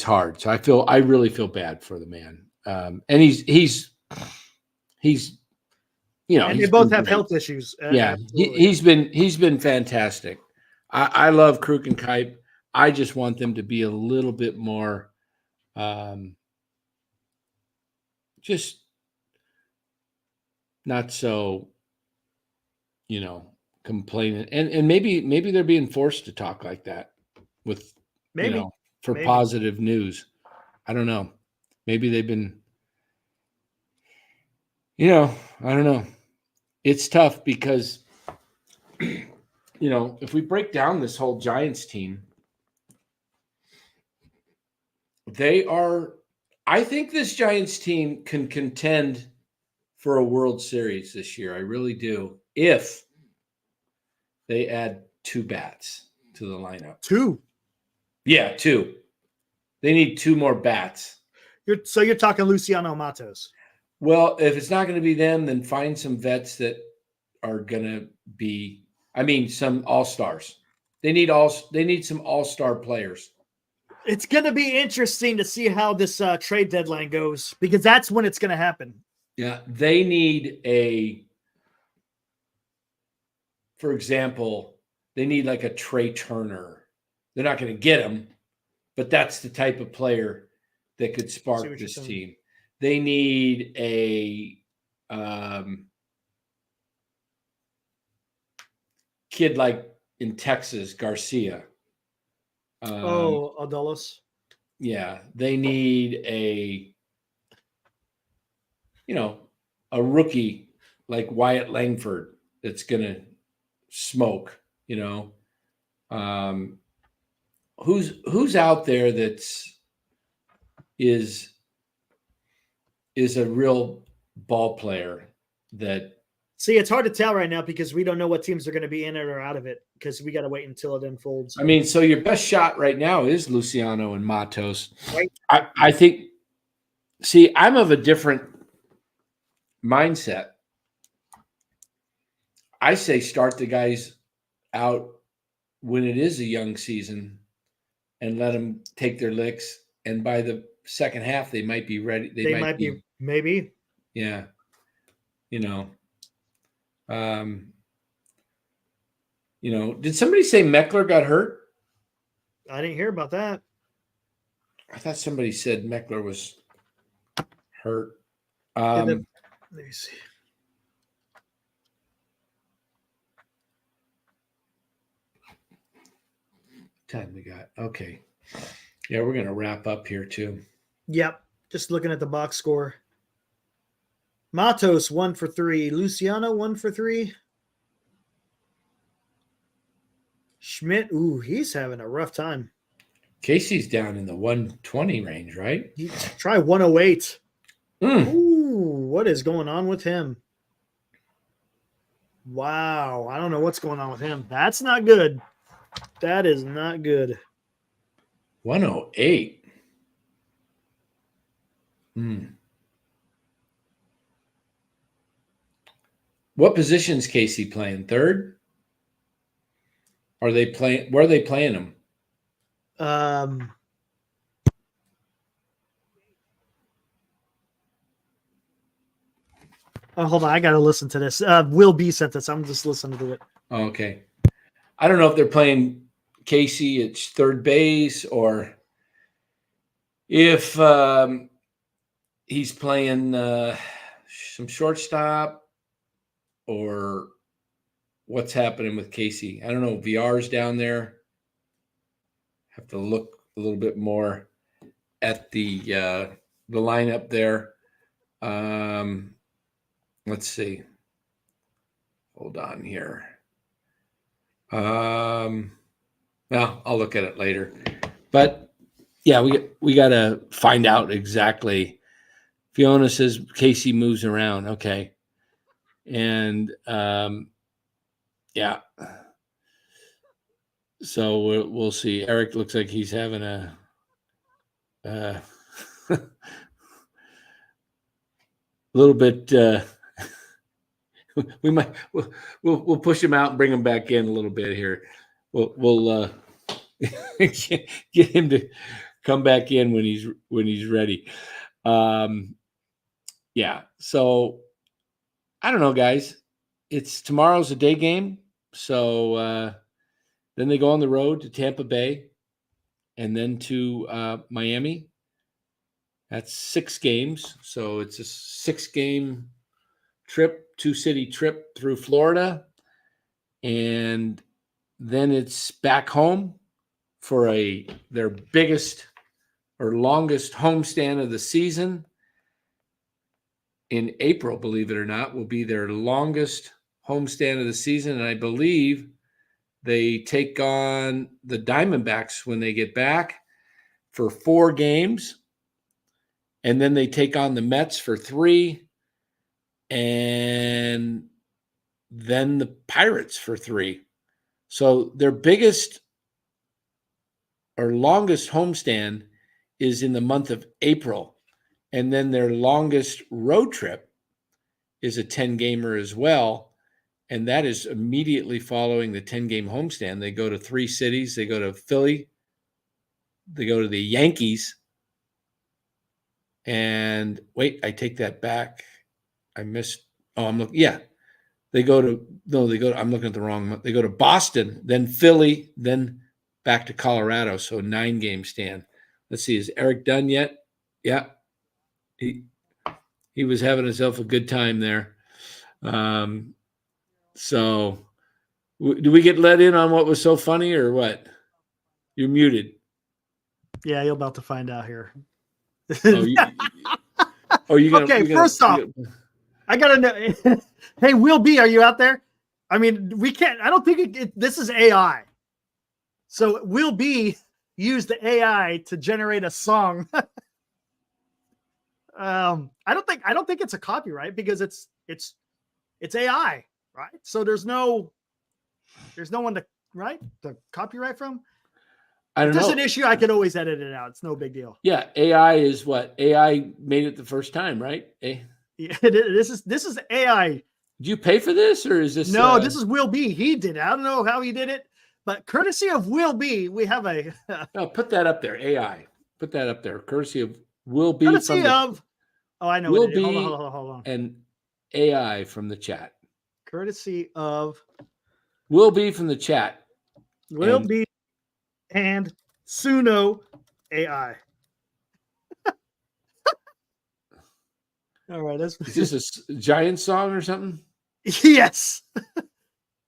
hard. So I really feel bad for the man. And he's And they both have health issues. Yeah, he's been fantastic. I love Kruk and Kipe. I just want them to be a little bit more, just not so, complaining. And maybe they're being forced to talk like that with, for positive news. I don't know. Maybe they've been, I don't know. It's tough because, if we break down this whole Giants team, I think this Giants team can contend for a World Series this year. I really do. If they add 2 bats to the lineup. 2? Yeah, 2. They need 2 more bats. You're talking Luciano Matos. Well, if it's not going to be them, then find some vets that are going to be, some all-stars. They need some all-star players. It's going to be interesting to see how this trade deadline goes, because that's when it's going to happen. Yeah, they need for example, they need like a Trey Turner. They're not going to get him, but that's the type of player that could spark this team. They need a kid like in Texas, Garcia. Adolis. Yeah, they need a rookie like Wyatt Langford that's going to smoke. Who's out there is a real ball player that. See, it's hard to tell right now because we don't know what teams are going to be in it or out of it, because we got to wait until it unfolds. So your best shot right now is Luciano and Matos. Right. I think. See, I'm of a different mindset. I say start the guys out when it is a young season and let them take their licks. And by the second half, they might be ready. They might be maybe. Yeah. Did somebody say Meckler got hurt? I didn't hear about that. I thought somebody said Meckler was hurt. Let me see. Time we got. Okay. Yeah, we're going to wrap up here too. Yep. Just looking at the box score. Matos 1 for 3. Luciano 1 for 3. Schmidt, he's having a rough time. Casey's down in the 120 range, right? Try 108. What is going on with him? Wow. I don't know what's going on with him. That's not good. That is not good. 108. What position's Casey playing? Third? Where are they playing him? Hold on. I got to listen to this. Will B sent this. I'm just listening to it. Oh, okay. I don't know if they're playing Casey at third base or if he's playing some shortstop or what's happening with Casey. I don't know. VR's down there. Have to look a little bit more at the lineup there. Let's see. Hold on here. Well, I'll look at it later. But yeah, we got to find out exactly. Fiona says Casey moves around. Okay. And yeah. So we'll see. Eric looks like he's having a little bit. We'll push him out and bring him back in a little bit here. We'll get him to come back in when he's ready. Yeah. So I don't know, guys. It's tomorrow's a day game, so then they go on the road to Tampa Bay, and then to Miami. That's 6 games, so it's a 6-game trip, 2-city trip through Florida, and then it's back home for their biggest or longest homestand of the season. In April, believe it or not, will be their longest homestand of the season, and I believe they take on the Diamondbacks when they get back for 4 games, and then they take on the Mets for 3, and then the Pirates for 3. So their biggest or longest homestand is in the month of April, and then their longest road trip is a 10-gamer as well, and that is immediately following the 10-game homestand. They go to 3 cities. They go to Philly, they go to the Yankees, and wait, I take that back. I missed. Oh, I'm looking. Yeah, they go to. I'm looking at the wrong month. They go to Boston, then Philly, then back to Colorado. So 9-game stand. Let's see. Is Eric done yet? Yeah, he was having himself a good time there. So, do we get let in on what was so funny or what? You're muted. Yeah, you're about to find out here. You gonna? Okay, first off, I gotta know. Hey, Will B, are you out there? I mean, we can't. I don't think this is AI. So Will B used the AI to generate a song. I don't think it's a copyright because it's AI, right? So there's no one to copyright from. I don't know. If there's an issue, I can always edit it out. It's no big deal. Yeah, AI is what? AI made it the first time, right? Yeah, this is AI. Do you pay for this, or is this? No, this is Will B. He did it. I don't know how he did it, but courtesy of Will B, we have a. No, put that up there. AI. Put that up there. Courtesy of Will B. Courtesy of. Oh, I know. Will what it is. B. Hold on. And AI from the chat. Courtesy of. Will B from the chat. Will B. And Suno AI. All right. Is this a giant song or something? Yes.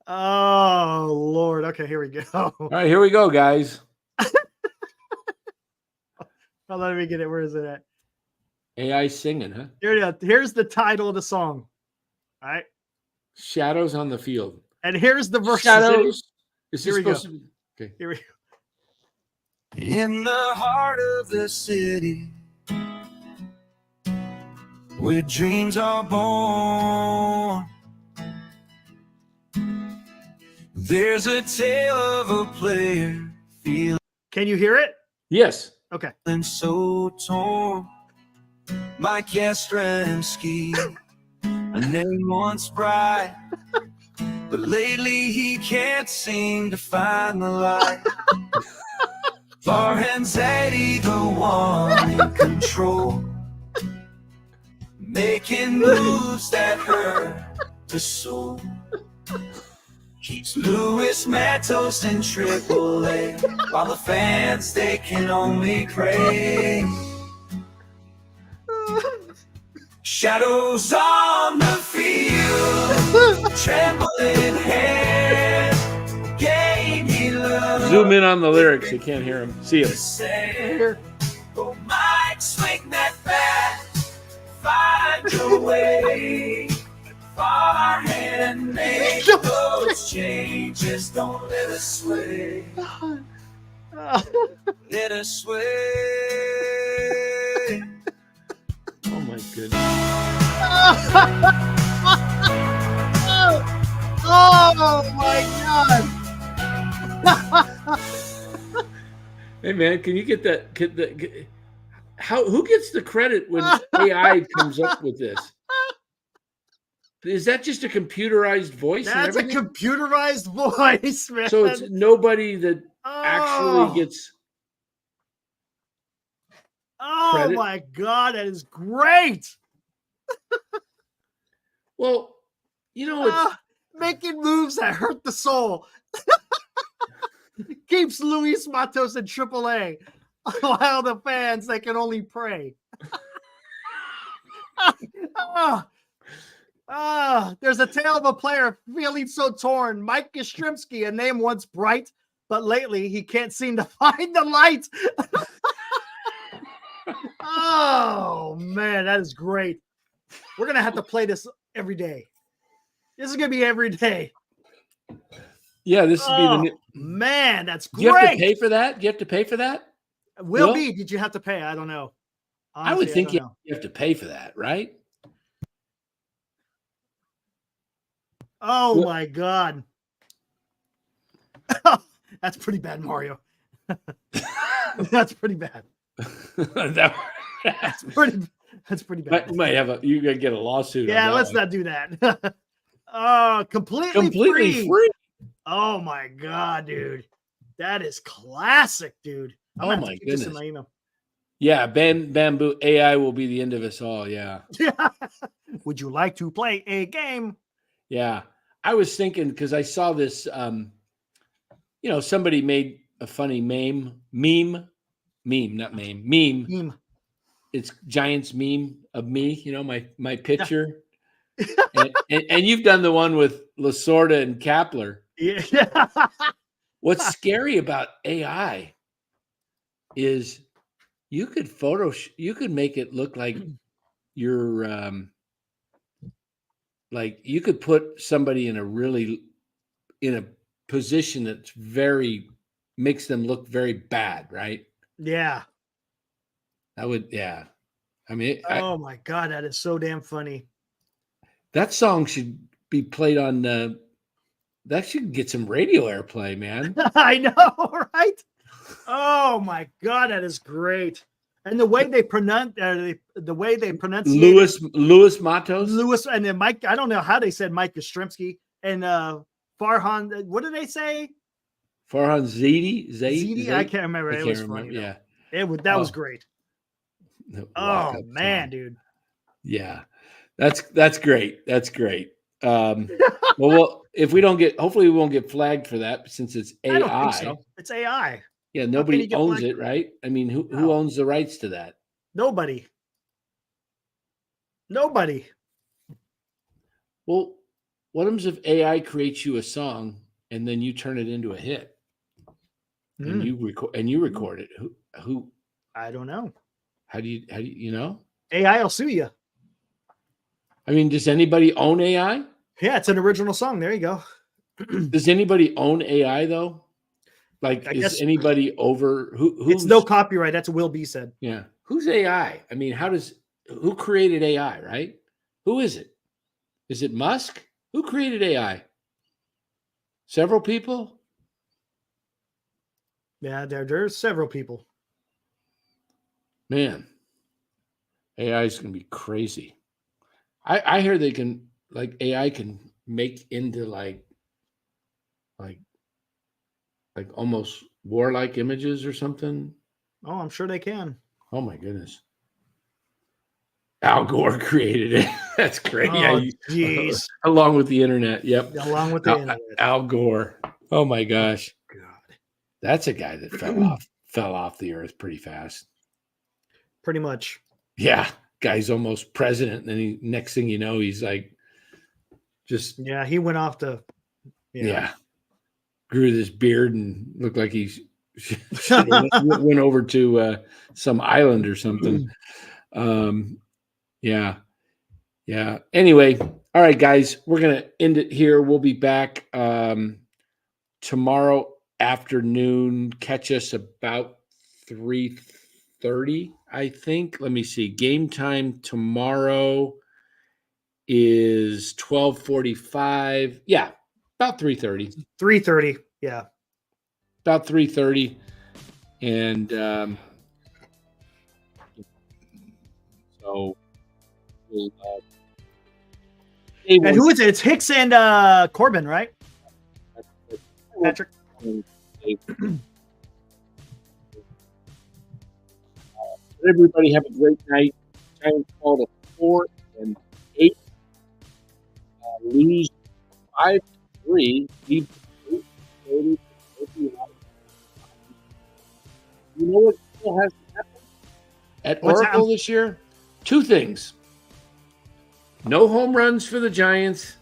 Oh, Lord. Okay, here we go. All right, here we go, guys. Oh, let me get it. Where is it at? AI singing, huh? Here it is. Here's the title of the song. All right. Shadows on the Field. And here's the verse. Shadows. Is Here this we go. supposed to be? Okay. Here we go. In the heart of the city, where dreams are born, there's a tale of a player feeling Can you hear it? Yes. Okay. so torn. Mike Yastrzemski, a name once bright, but lately he can't seem to find the light. Forehand's Eddie, the one in control, making moves that hurt the soul. Keeps Lewis Matos in AAA, while the fans, they can only pray. Shadows on the field, trembling hand, game he loves. Zoom in on the lyrics. You can't hear him. See him. Here. Oh, Mike, swing that bat, find your way. Farhand, make those changes. Don't let us sway. Let us sway. Oh my goodness. Oh my God. Hey man, can you get that? Who gets the credit when AI comes up with this? Is that just a computerized voice? That's a computerized voice, man. So it's nobody that actually gets. Oh credit? my God, that is great. Well, You know, it's Making moves that hurt the soul. Keeps Luis Matos in AAA, while the fans, they can only pray. There's a tale of a player feeling so torn. Mike Yastrzemski, a name once bright, but lately he can't seem to find the light. Oh, man, that is great. We're going to have to play this every day. This is going to be every day. Yeah, this would be the new. Man, that's great. Do you have to pay for that? Do you have to pay for that? Will be. Did you have to pay? I don't know. Honestly, I would think you have to pay for that, right? Oh, my God. That's pretty bad, Mario. That's pretty bad. That's pretty bad. You might have you gotta get a lawsuit. Yeah, let's not do that. Completely free. Oh my God, dude. That is classic, dude. Oh my goodness. Yeah, Bamboo AI will be the end of us all. Yeah. Would you like to play a game? Yeah. I was thinking, because I saw this, somebody made a funny meme. It's Giants meme of me, my picture. and you've done the one with Lasorda and Kapler. Yeah. What's scary about AI is you could make it look like you're like you could put somebody in a position that's makes them look very bad, right? Yeah. I would, yeah. I mean, oh my God, that is so damn funny. That song should be played on that should get some radio airplay, man. I know, right? Oh my God, that is great. And the way they pronounce Luis Matos, and then Mike. I don't know how they said Mike Yastrzemski and Farhan. What did they say? Farhan Zaidi. I can't remember. It was funny. Yeah, that was great. Oh man, dude. Yeah, that's great. That's great. Well, if we don't hopefully we won't get flagged for that since it's AI. I don't think so. It's AI. Yeah, nobody owns it, right? I mean, who owns the rights to that? Nobody. Well, what happens if AI creates you a song and then you turn it into a hit? And you record it? Who? I don't know. How do you know? AI will sue you. I mean, does anybody own AI? Yeah, it's an original song. There you go. Does anybody own AI though? Like, is anybody over who? It's no copyright. That's what Will B said. Yeah. Who's AI? I mean, who created AI, right? Who is it? Is it Musk? Who created AI? Several people? Yeah, there's several people. Man, AI is going to be crazy. I hear they can, like, AI can make into like almost warlike images or something. Oh, I'm sure they can. Oh my goodness. Al Gore created it. That's great. Oh, jeez. Along with the internet. Yep. Along with the internet. Al Gore. Oh my gosh. God. That's a guy that fell off the earth pretty fast. Pretty much. Yeah. Guy's almost president. And then next thing you know, he's like just. Yeah, he went off to. Yeah. Grew this beard and looked like he went over to some island or something. Yeah. Anyway, all right, guys, we're going to end it here. We'll be back tomorrow afternoon. Catch us about 3:30, I think. Let me see. Game time tomorrow is 12:45. Yeah, about 3:30. 3:30. Yeah. About 3:30. And so and who is it? It's Hicks and Corbin, right? Patrick. Everybody have a great night. Giants fall to 4-8. lose 5-3. You know what still has to happen at What's that? Oracle this year? 2 things. No home runs for the Giants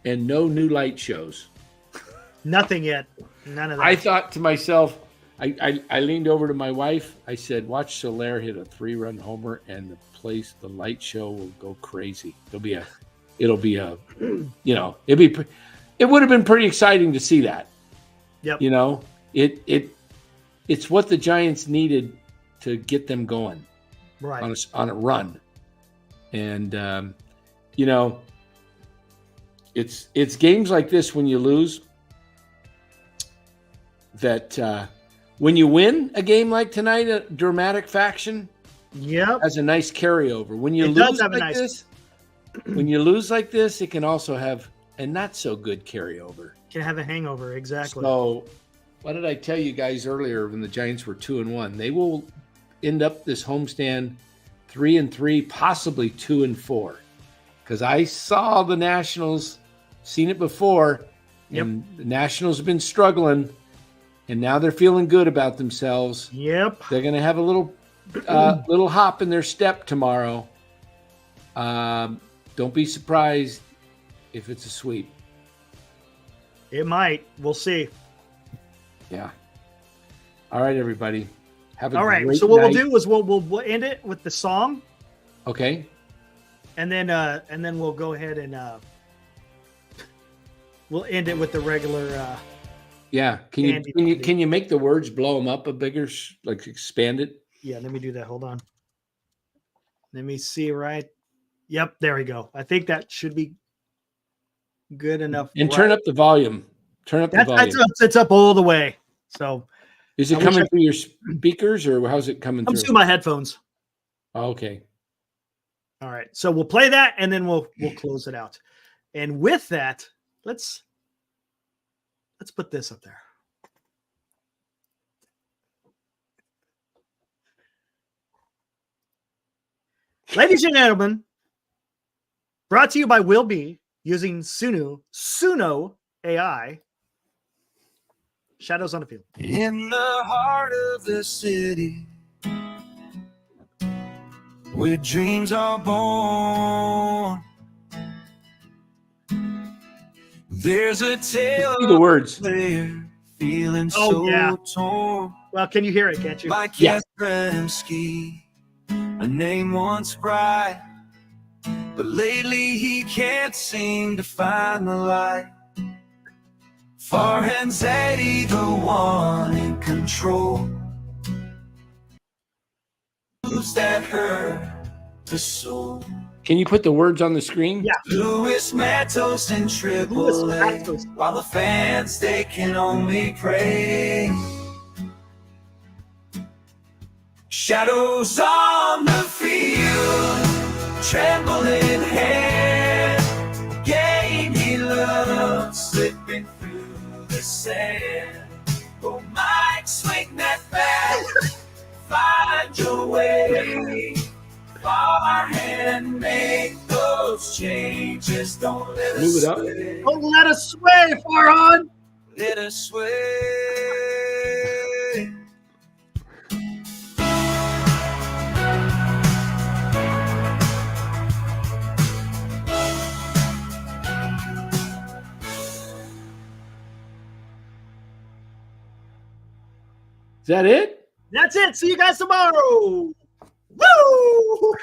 and no new light shows. Nothing yet. None of that. I thought to myself, I leaned over to my wife. I said, watch Soler hit a 3-run homer and the light show will go crazy. It would have been pretty exciting to see that. Yep. You know, it's what the Giants needed to get them going Right. on a run. And, it's games like this when you lose that when you win a game like tonight, a dramatic fashion Yep. has a nice carryover. When you It does lose have a like nice- this, when you lose like this, it can also have a not so good carryover. Can have a hangover. Exactly. So, what did I tell you guys earlier when the Giants were 2-1? They will end up this homestand 3-3, possibly 2-4. Because I saw the Nationals, seen it before, and the Nationals have been struggling, and now they're feeling good about themselves. Yep. They're going to have a little hop in their step tomorrow. Don't be surprised if it's a sweep. It might. We'll see. Yeah. All right, everybody. Have a All right. great So what night. we'll do is we'll end it with the song, Okay. and then we'll go ahead and we'll end it with the regular. Yeah. Can you make the words blow them up a bigger, like expand it? Yeah. Let me do that. Hold on. Let me see. Right. Yep. There we go. I think that should be good enough. And turn up the volume. Turn up the volume. It's up all the way. So Is it I wish coming I- through your speakers or how's it coming comes through? through my headphones. Oh, okay. All right. So we'll play that and then we'll close it out. And with that, let's put this up there. Ladies and gentlemen, brought to you by Will B using Suno AI. Shadows on the Field. In the heart of the city, where dreams are born, there's a tale See the words. player feeling Oh, so yeah. torn. Well, can you hear it? Can't you? Like Yeah. Yastrzemski, a name once bright, but lately he can't seem to find the light. Farhan's Eddie, the one in control. Moves that hurt the soul. Can you put the words on the screen? Yeah. Louis Matos and Triple Louis A, Matos. while the fans, they can only pray. Shadows on the field, trembling hand, game he loves, slipping through the sand. Oh, Mike, swing that bat, find your way, far and make those changes. Don't let Move us it up. sway. Don't let us sway, Farhan. Let us sway. Is that it? That's it. See you guys tomorrow. Woo!